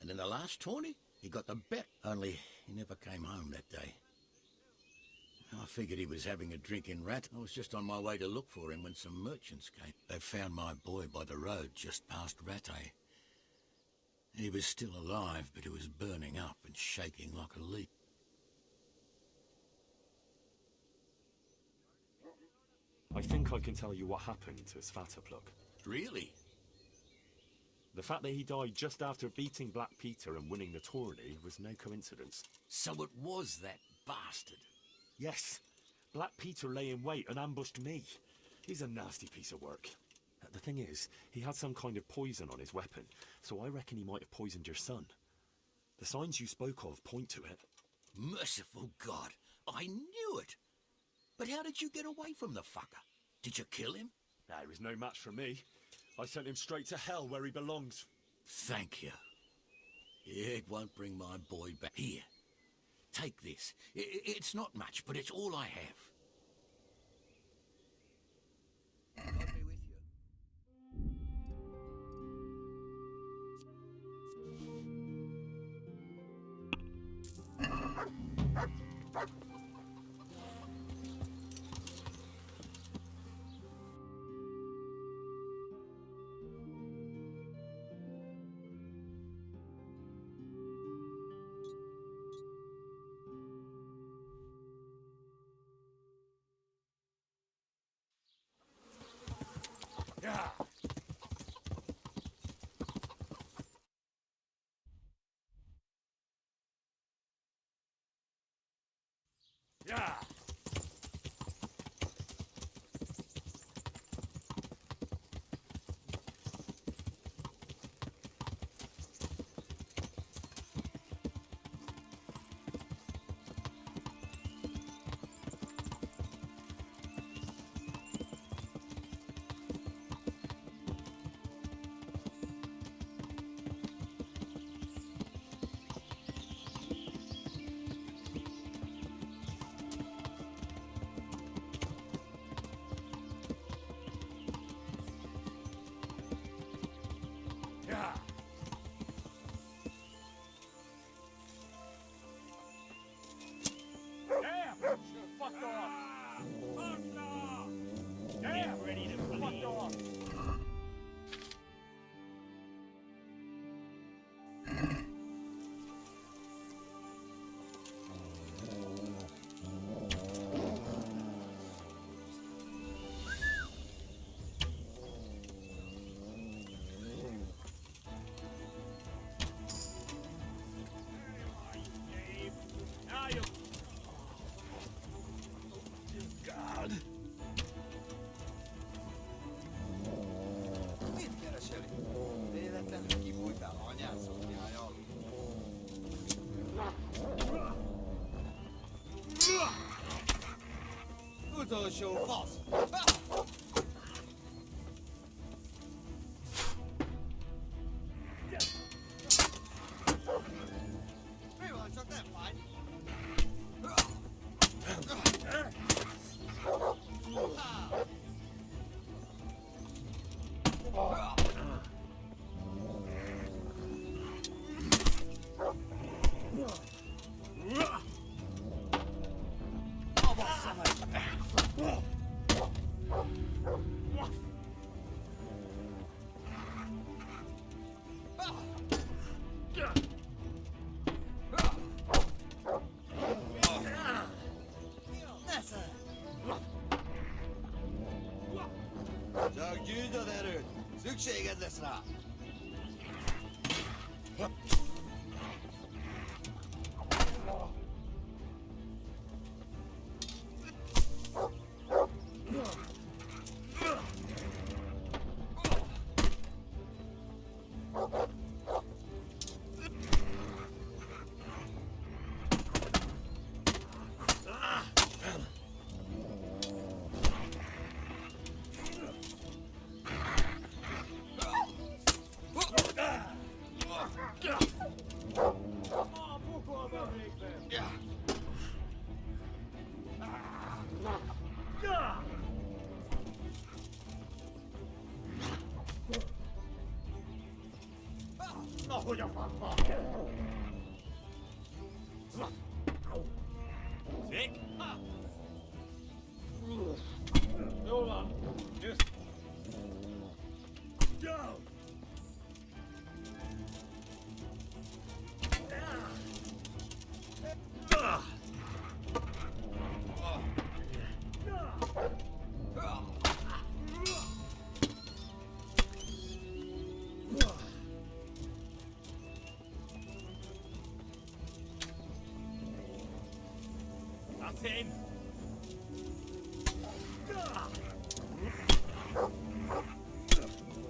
And in the last tourney, he got the bet. Only he never came home that day. I figured he was having a drink in Rat. I was just on my way to look for him when some merchants came. They found my boy by the road just past Rattay. He was still alive, but he was burning up and shaking like a leaf. I think I can tell you what happened to Svartalfluk. Really? The fact that he died just after beating Black Peter and winning the tourney was no coincidence. So it was that bastard? Yes. Black Peter lay in wait and ambushed me. He's a nasty piece of work. The thing is, he had some kind of poison on his weapon, so I reckon he might have poisoned your son. The signs you spoke of point to it. Merciful God, I knew it! But how did you get away from the fucker? Did you kill him? Nah, he was no match for me. I sent him straight to hell where he belongs. Thank you. It won't bring my boy back. Here, take this. It's not much, but it's all I have. God be with you. Yeah! Yeah! social force. Everyone took that fight. Csak gyűjtsd az erőt! Szükséged lesz rá! Hogy a pappa! Szék? Jól van! Jössz! Go! That's him!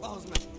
Osman!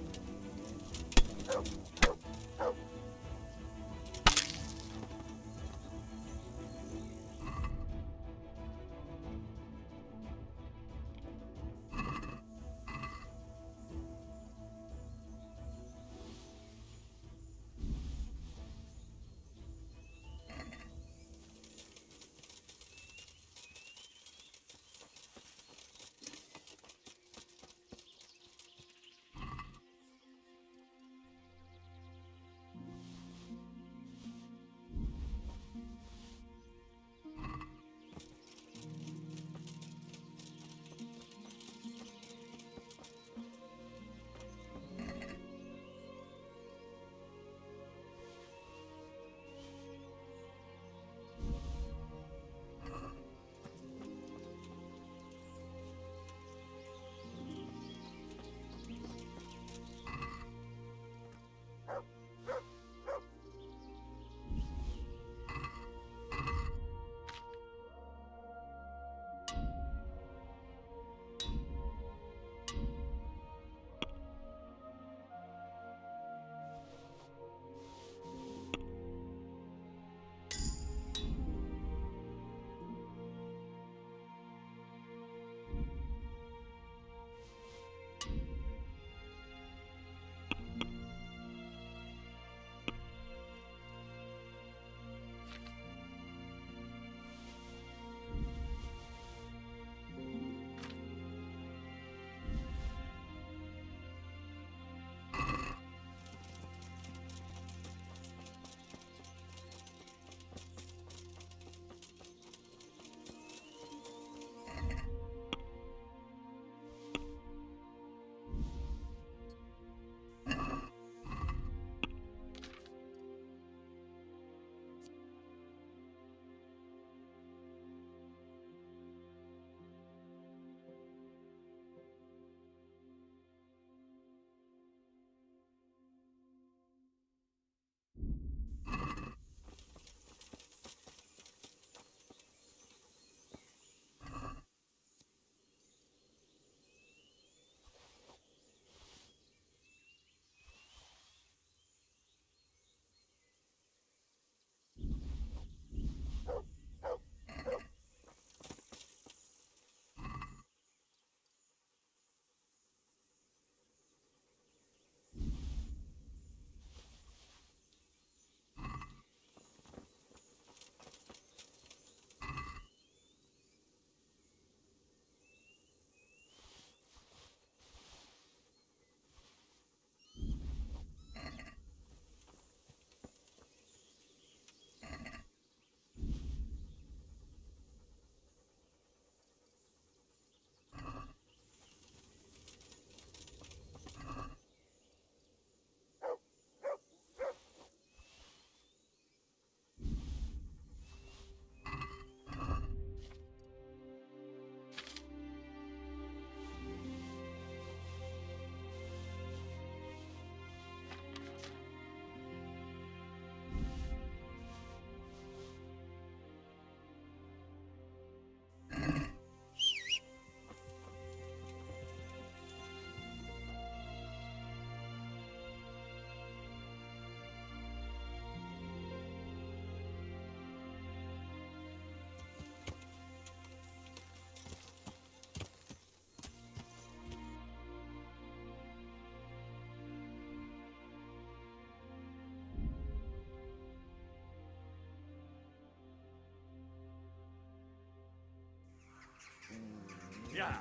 Yeah.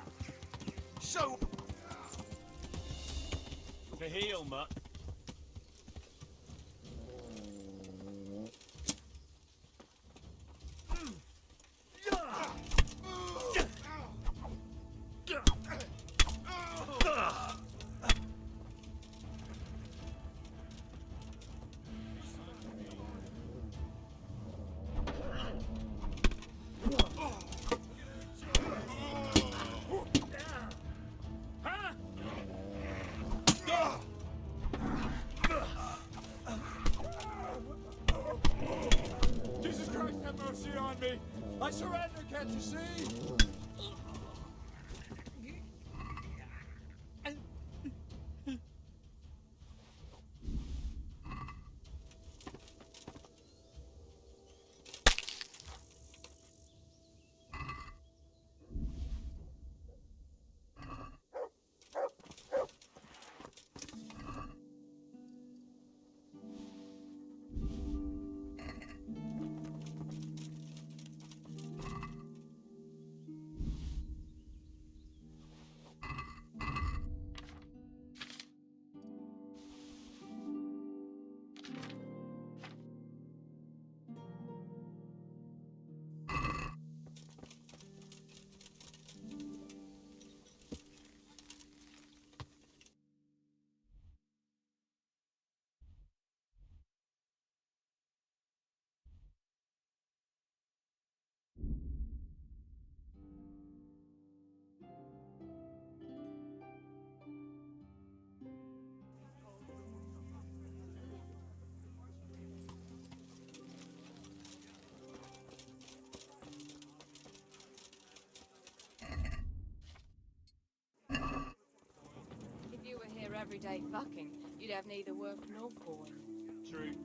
So. To heal, mutt. Jesus Christ, have mercy on me! I surrender, can't you see? If you were here every day fucking, you'd have neither work nor coin. True.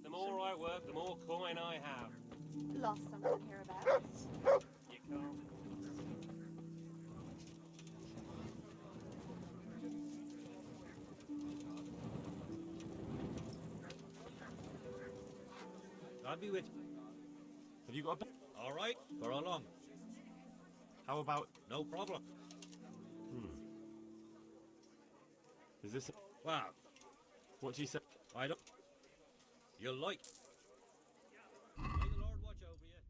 The more I work, the more coin I have. Lost something to care about. You can't. I'll be with you. Have you got a... All right, for how long? How about... No problem. Is this... Well, what do you say? I don't... You'll like... May the Lord watch over you.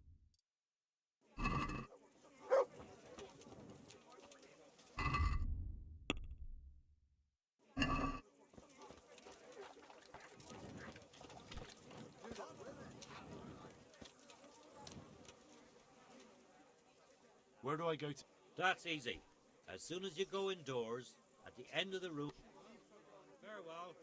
Where do I go to? That's easy. As soon as you go indoors, at the end of the room... Farewell.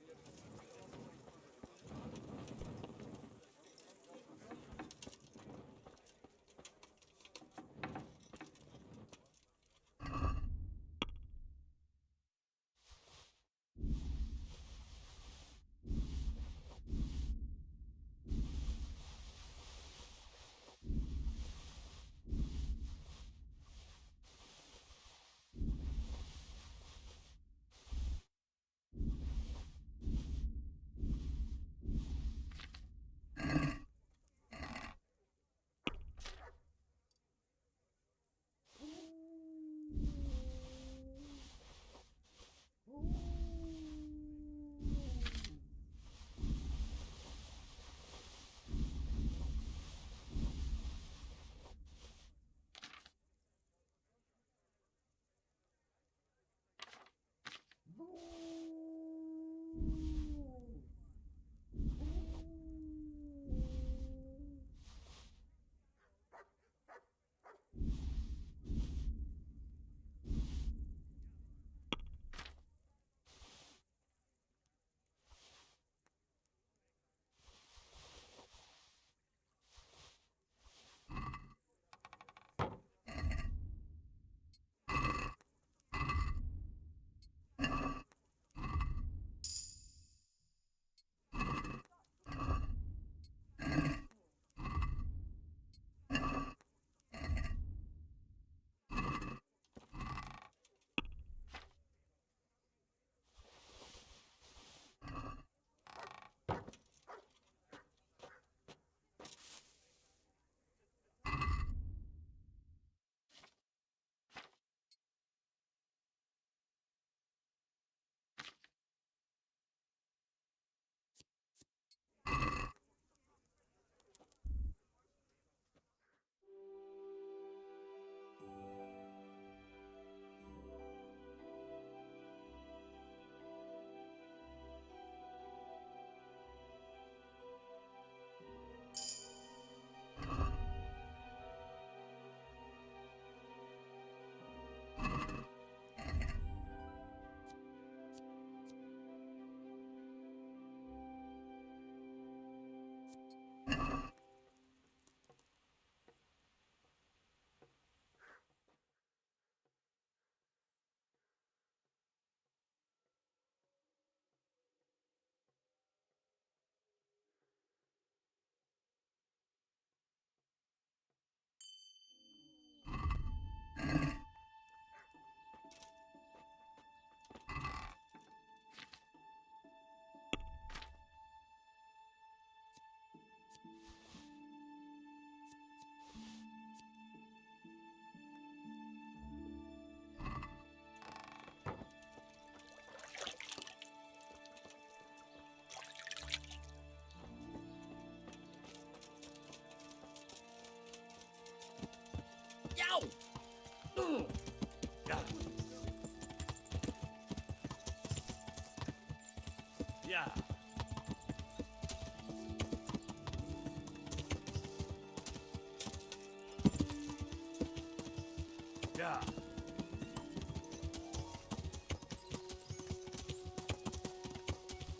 Yeah.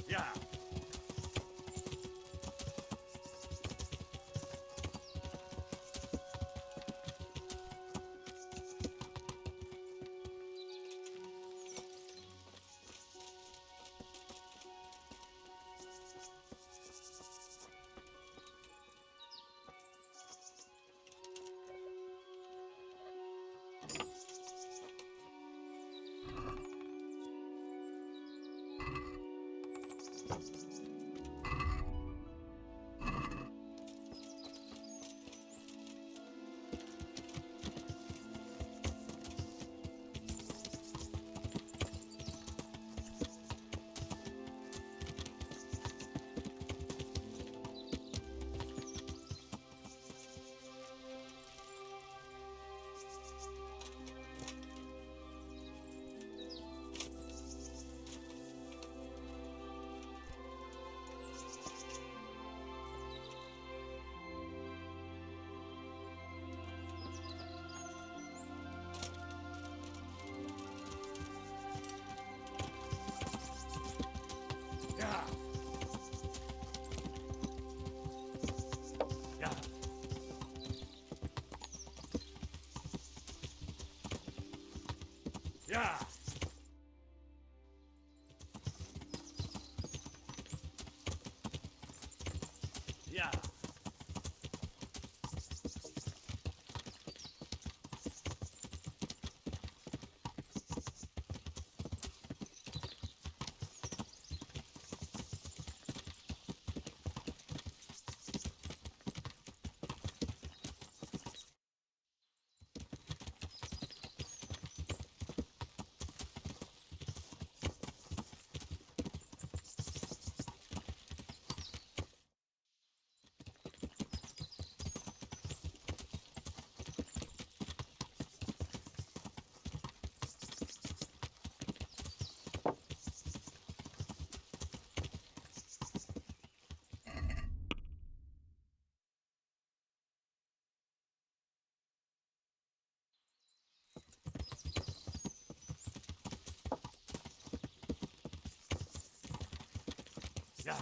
Yeah. Yeah. Yeah. Yeah. Yeah. Yeah.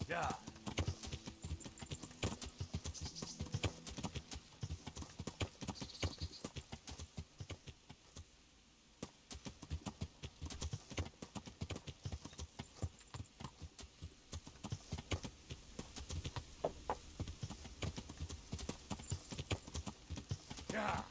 Yeah. Yeah.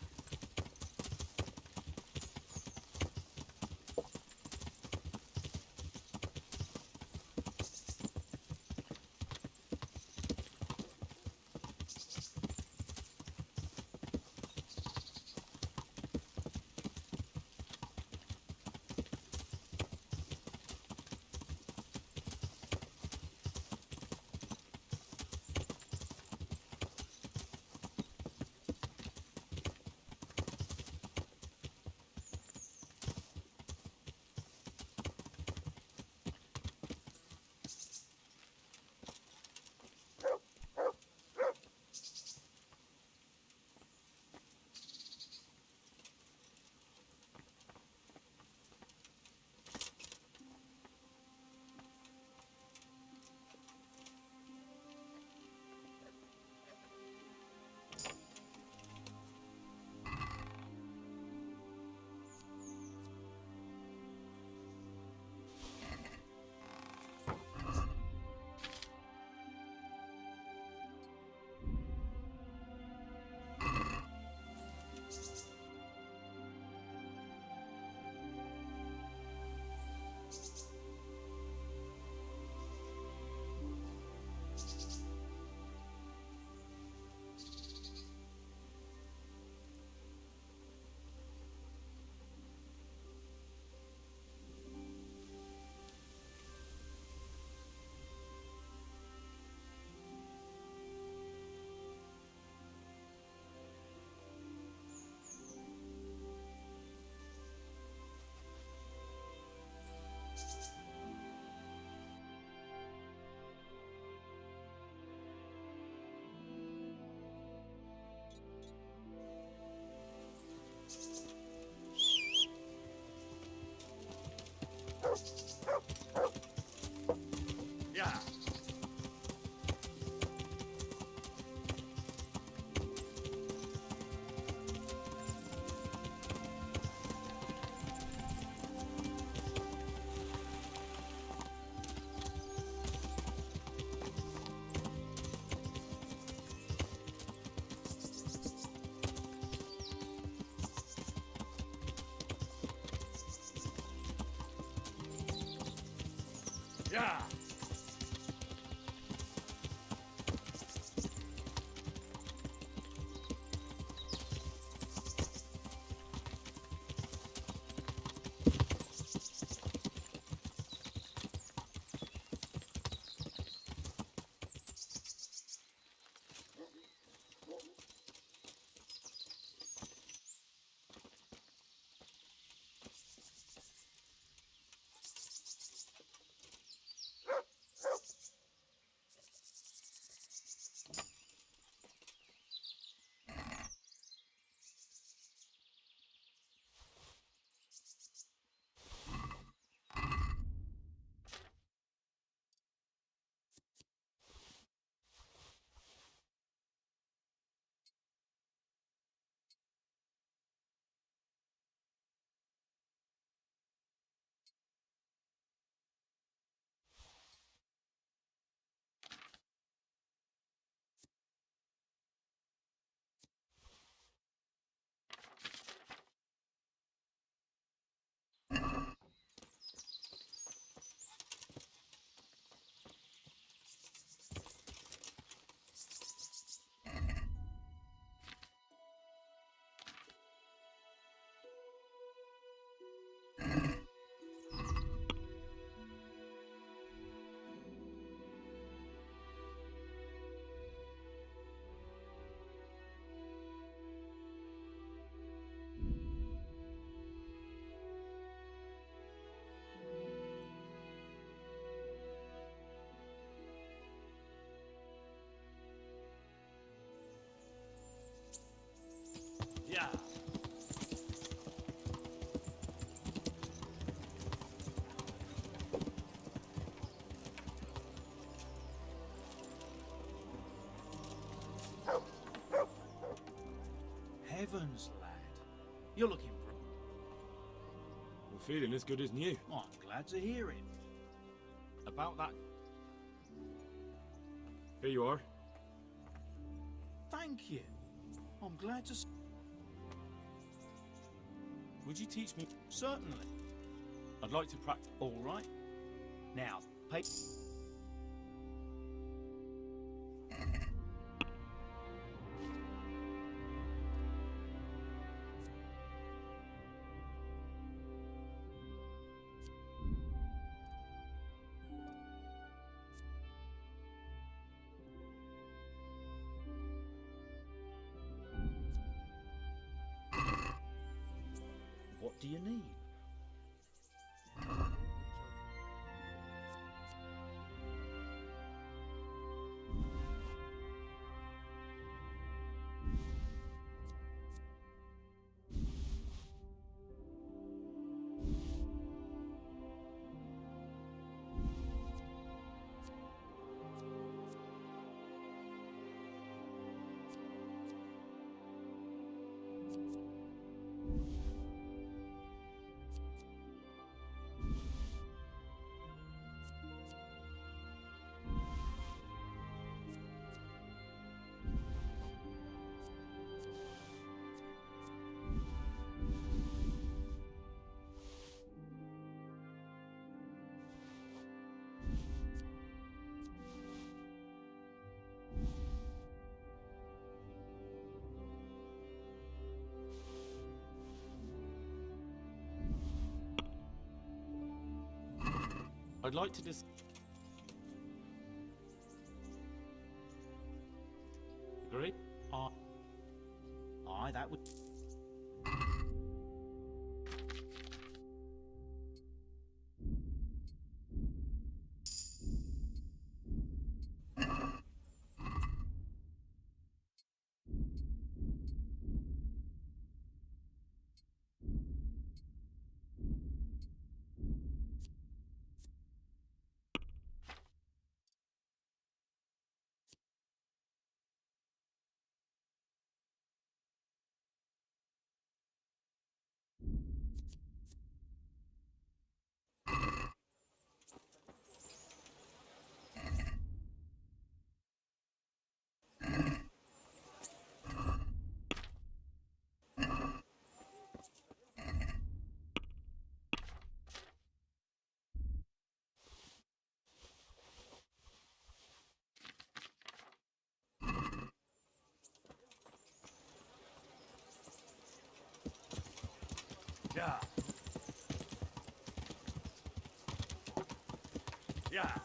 Yeah. Yeah. Heavens, lad. You're looking I'm feeling as good as new. I'm glad to hear it. About that. Here you are. Thank you. I'm glad to. Would you teach me? Certainly. I'd like to practice. All right. Now, pay. What do you need? I'd like to dis. Agree? Aye, that would. Yeah. Yeah.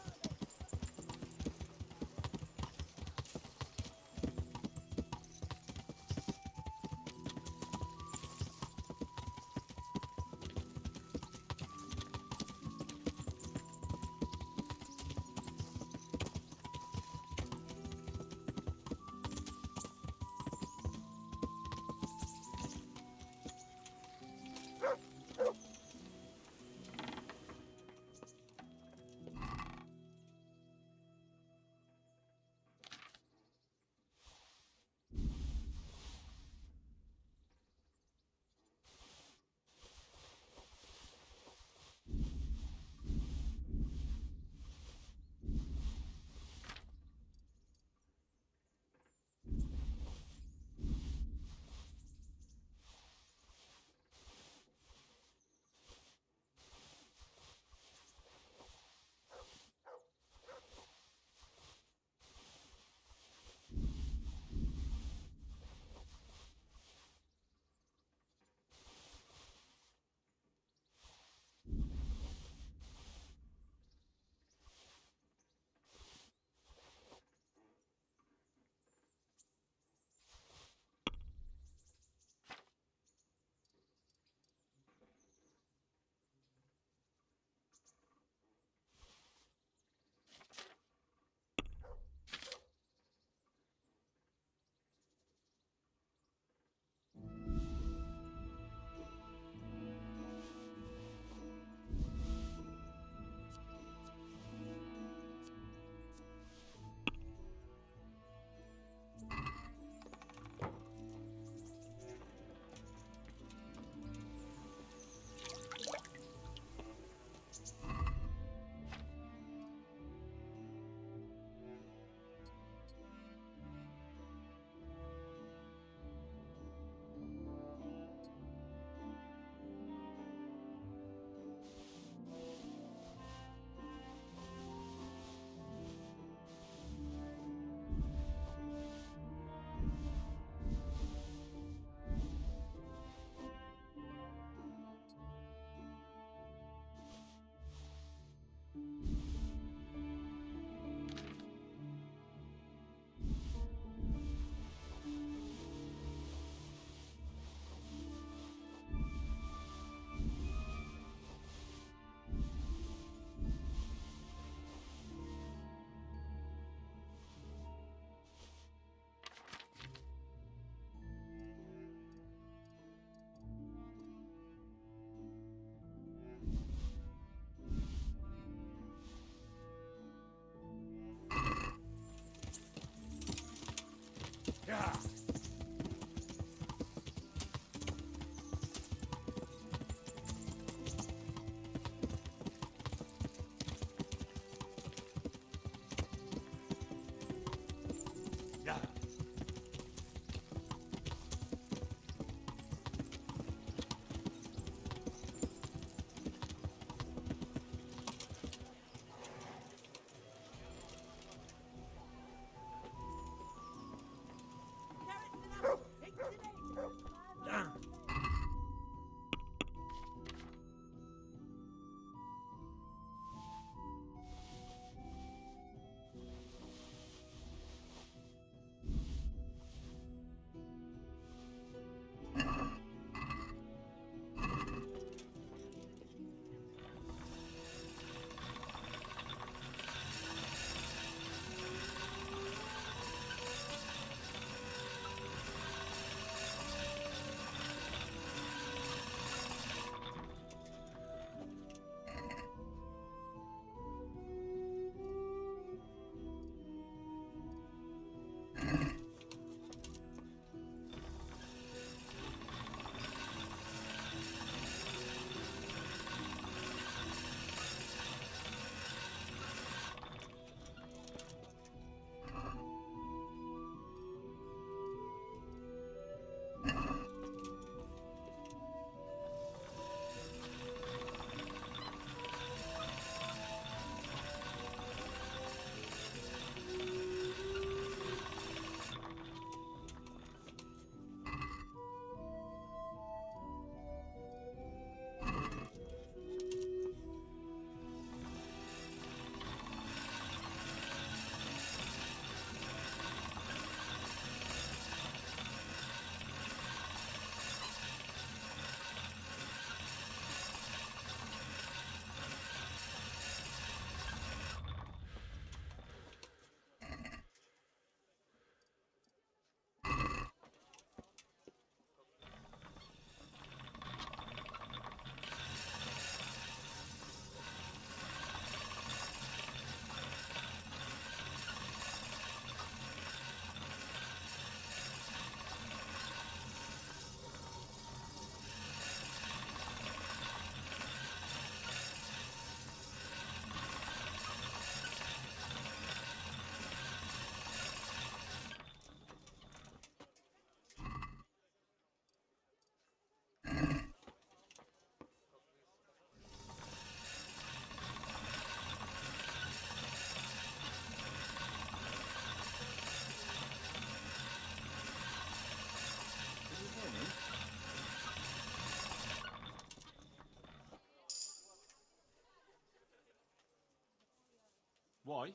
Why?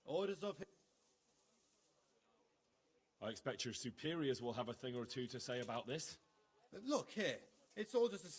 Orders of him. I expect your superiors will have a thing or two to say about this. Look here. It's all just a...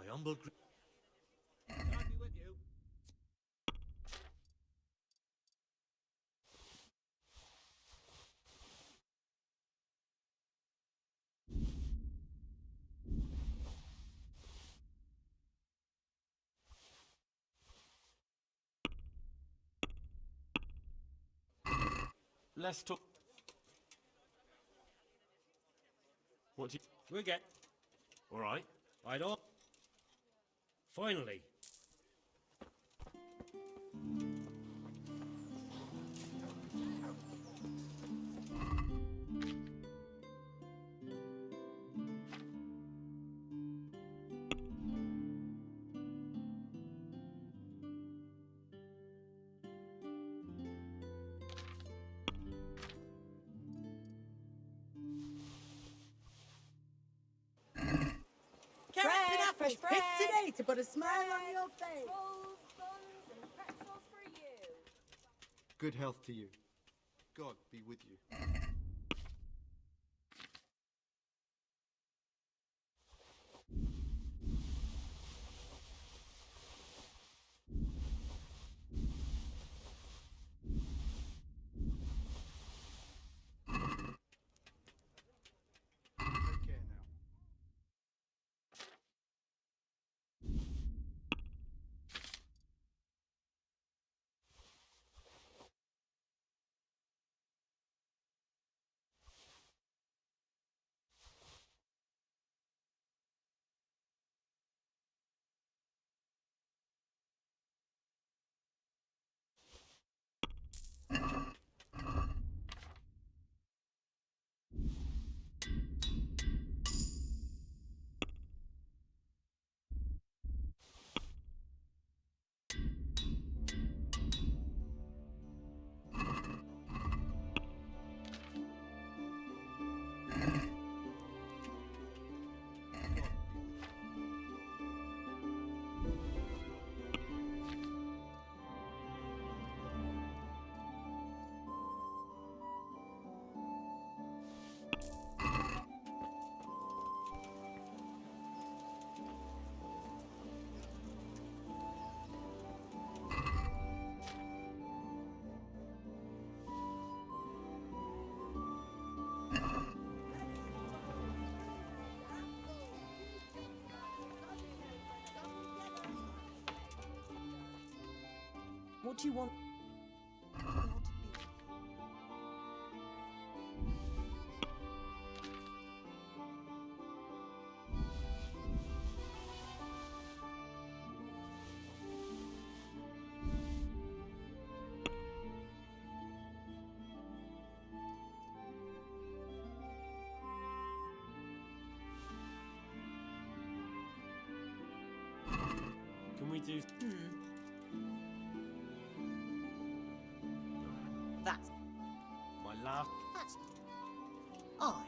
My humble God be with you. Let's talk. What do you... We'll get. All right. I don't. Finally. Carrots and apples fresh picked bread. today to put a smile on your face. Rolls, buns, and pretzels for you. Good health to you. God be with you. What do you want? Can we do... That's My last... that's I.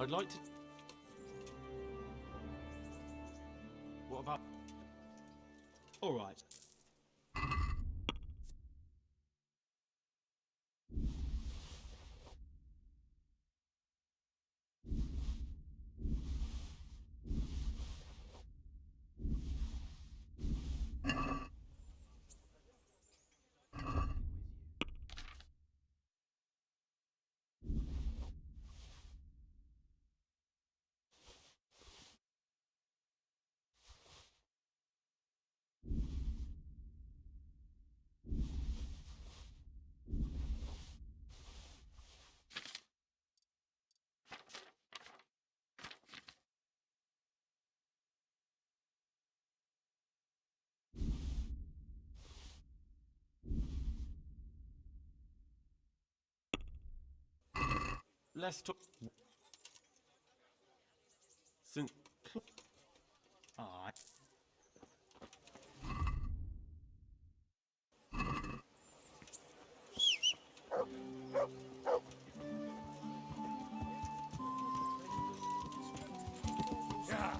I'd like to... What about... All right. Let's talk... Since... All right. Yeah.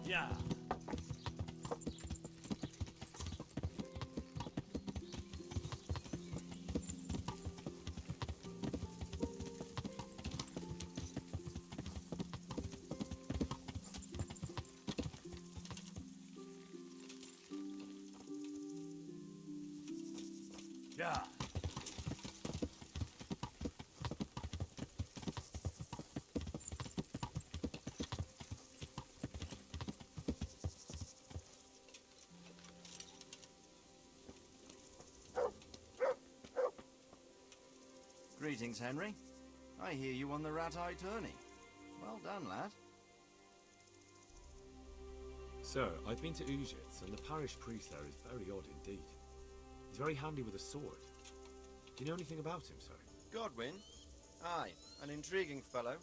Yeah. Yeah. Greetings, Henry. I hear you won the Rat-Eye tourney. Well done, lad. Sir, I've been to Ujitz, and the parish priest there is very odd indeed. He's very handy with a sword. Do you know anything about him, sir? Godwin? Aye, an intriguing fellow.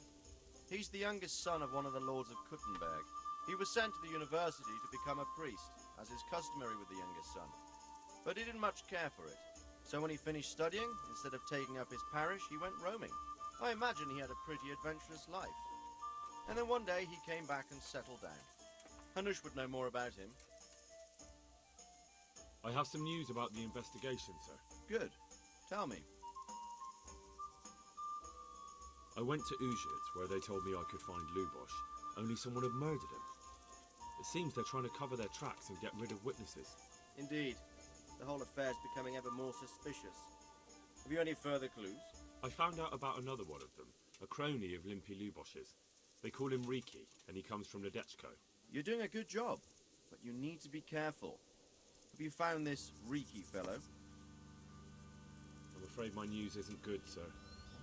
He's the youngest son of one of the lords of Kuttenberg. He was sent to the university to become a priest, as is customary with the youngest son. But he didn't much care for it. So when he finished studying, instead of taking up his parish, he went roaming. I imagine he had a pretty adventurous life. And then one day he came back and settled down. Hanush would know more about him. I have some news about the investigation, sir. Good. Tell me. I went to Uzhit, where they told me I could find Lubosh, only someone had murdered him. It seems they're trying to cover their tracks and get rid of witnesses. Indeed. The whole affair's becoming ever more suspicious. Have you any further clues? I found out about another one of them, a crony of Limpy Lubosh's. They call him Riki, and he comes from Nadechko. You're doing a good job, but you need to be careful. Have you found this Riki fellow? I'm afraid my news isn't good, sir.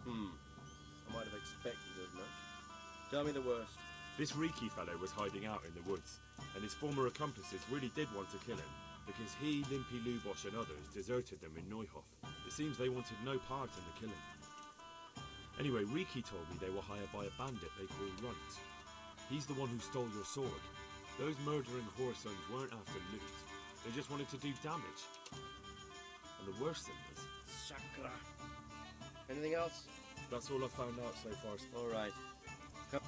I might have expected as much. Tell me the worst. This Riki fellow was hiding out in the woods, and his former accomplices really did want to kill him, because he, Limpy Lubosh and others deserted them in Neuhof. It seems they wanted no part in the killing. Anyway, Riki told me they were hired by a bandit they call Runt. He's the one who stole your sword. Those murdering whoresons weren't after loot. They just wanted to do damage. And the worst thing was... Sakra. Anything else? That's all I found out so far. All right. Come.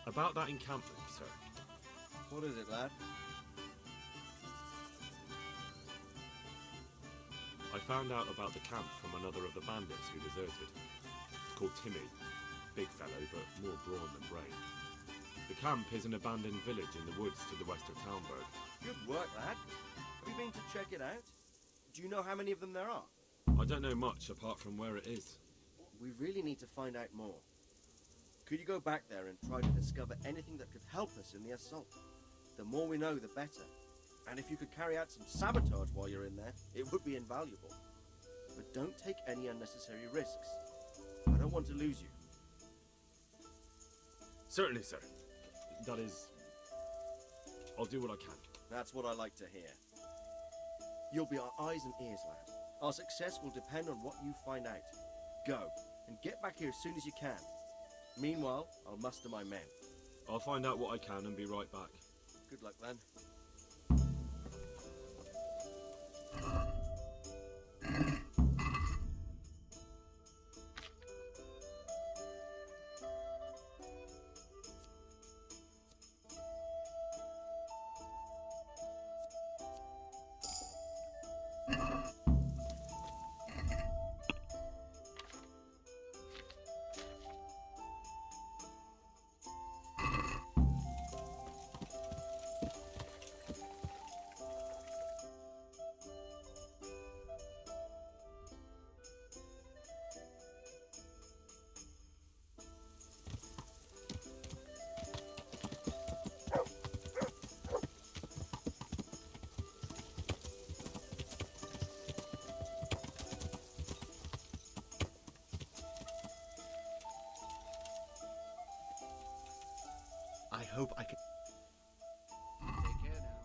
About that encampment, sir. What is it, lad? I found out about the camp from another of the bandits who deserted. It's called Timmy. Big fellow, but more brawn than brain. The camp is an abandoned village in the woods to the west of Talmberg. Good work, lad. Have you been to check it out? Do you know how many of them there are? I don't know much apart from where it is. We really need to find out more. Could you go back there and try to discover anything that could help us in the assault? The more we know, the better. And if you could carry out some sabotage while you're in there, it would be invaluable. But don't take any unnecessary risks. I don't want to lose you. Certainly, sir. That is... I'll do what I can. That's what I like to hear. You'll be our eyes and ears, lad. Our success will depend on what you find out. Go, and get back here as soon as you can. Meanwhile, I'll muster my men. I'll find out what I can and be right back. Good luck, then. I hope I can... Take care now.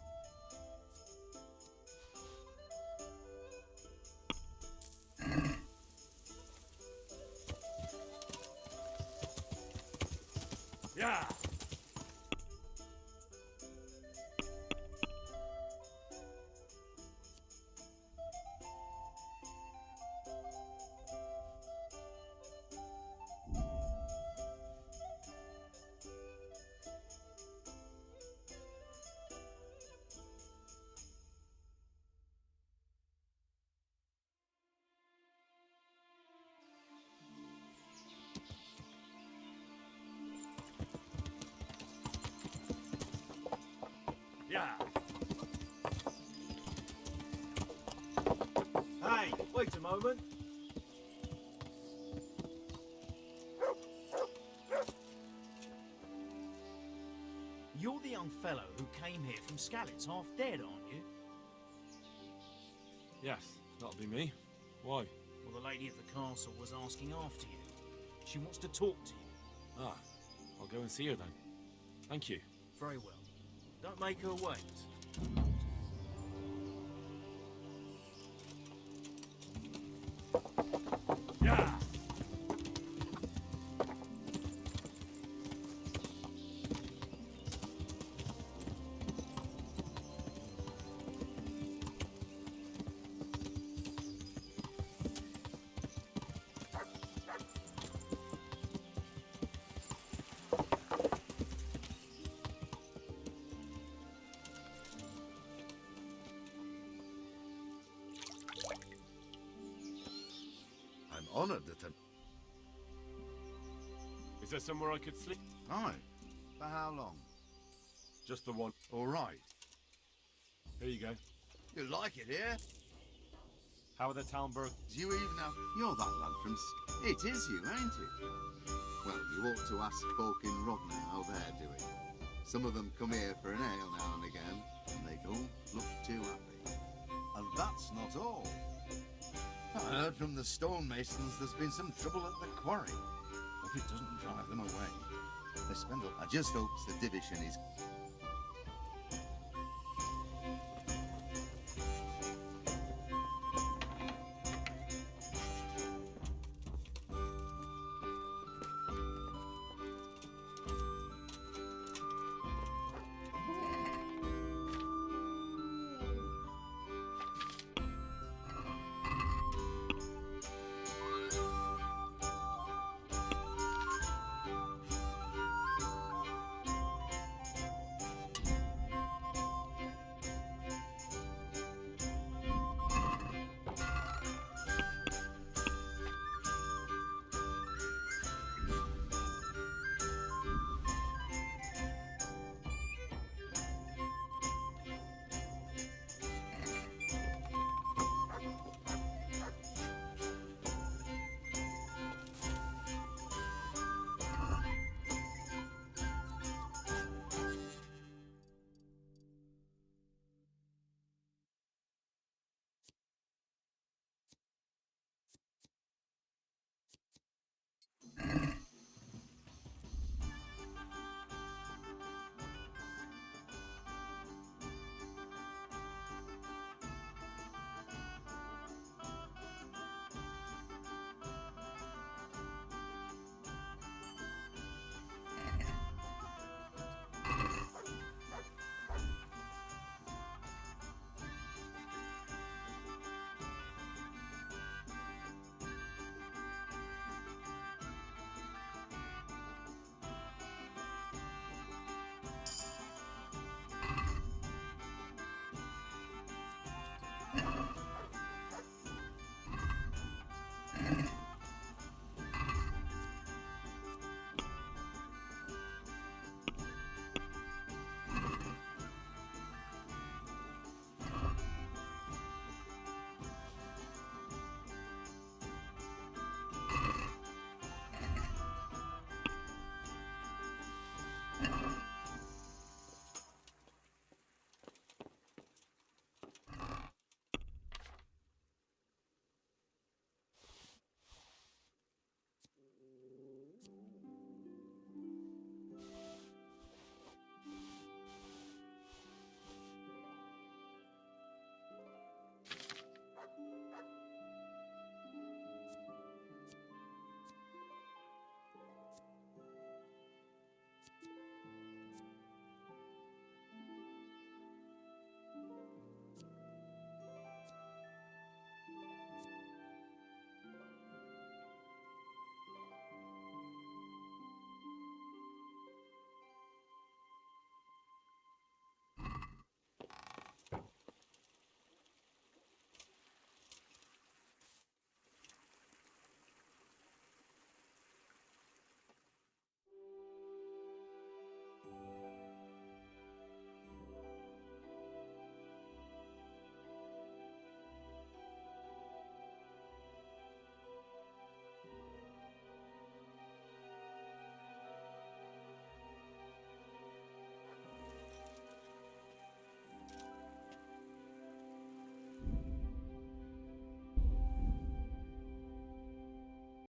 Yeah! Yeah! Hey, wait a moment. You're the young fellow who came here from Skalitz half dead, aren't you? Yes, that'll be me. Why? Well, the lady at the castle was asking after you. She wants to talk to you. Ah, I'll go and see her then. Thank you. Very well. Don't make her wait. Yeah! I'm honored that Is there somewhere I could sleep? Aye. For how long? Just the one. All right. Here you go. You like it here? How are the Talmberg? Do you even have... You're that lad from... It is you, ain't it? Well, you ought to ask folk in Rovna how they're doing. Some of them come here for an ale now and again, and they don't look too happy. And that's not all. I heard from the stonemasons there's been some trouble at the quarry. Hope it doesn't drive them away. They spend I just hopes the division is...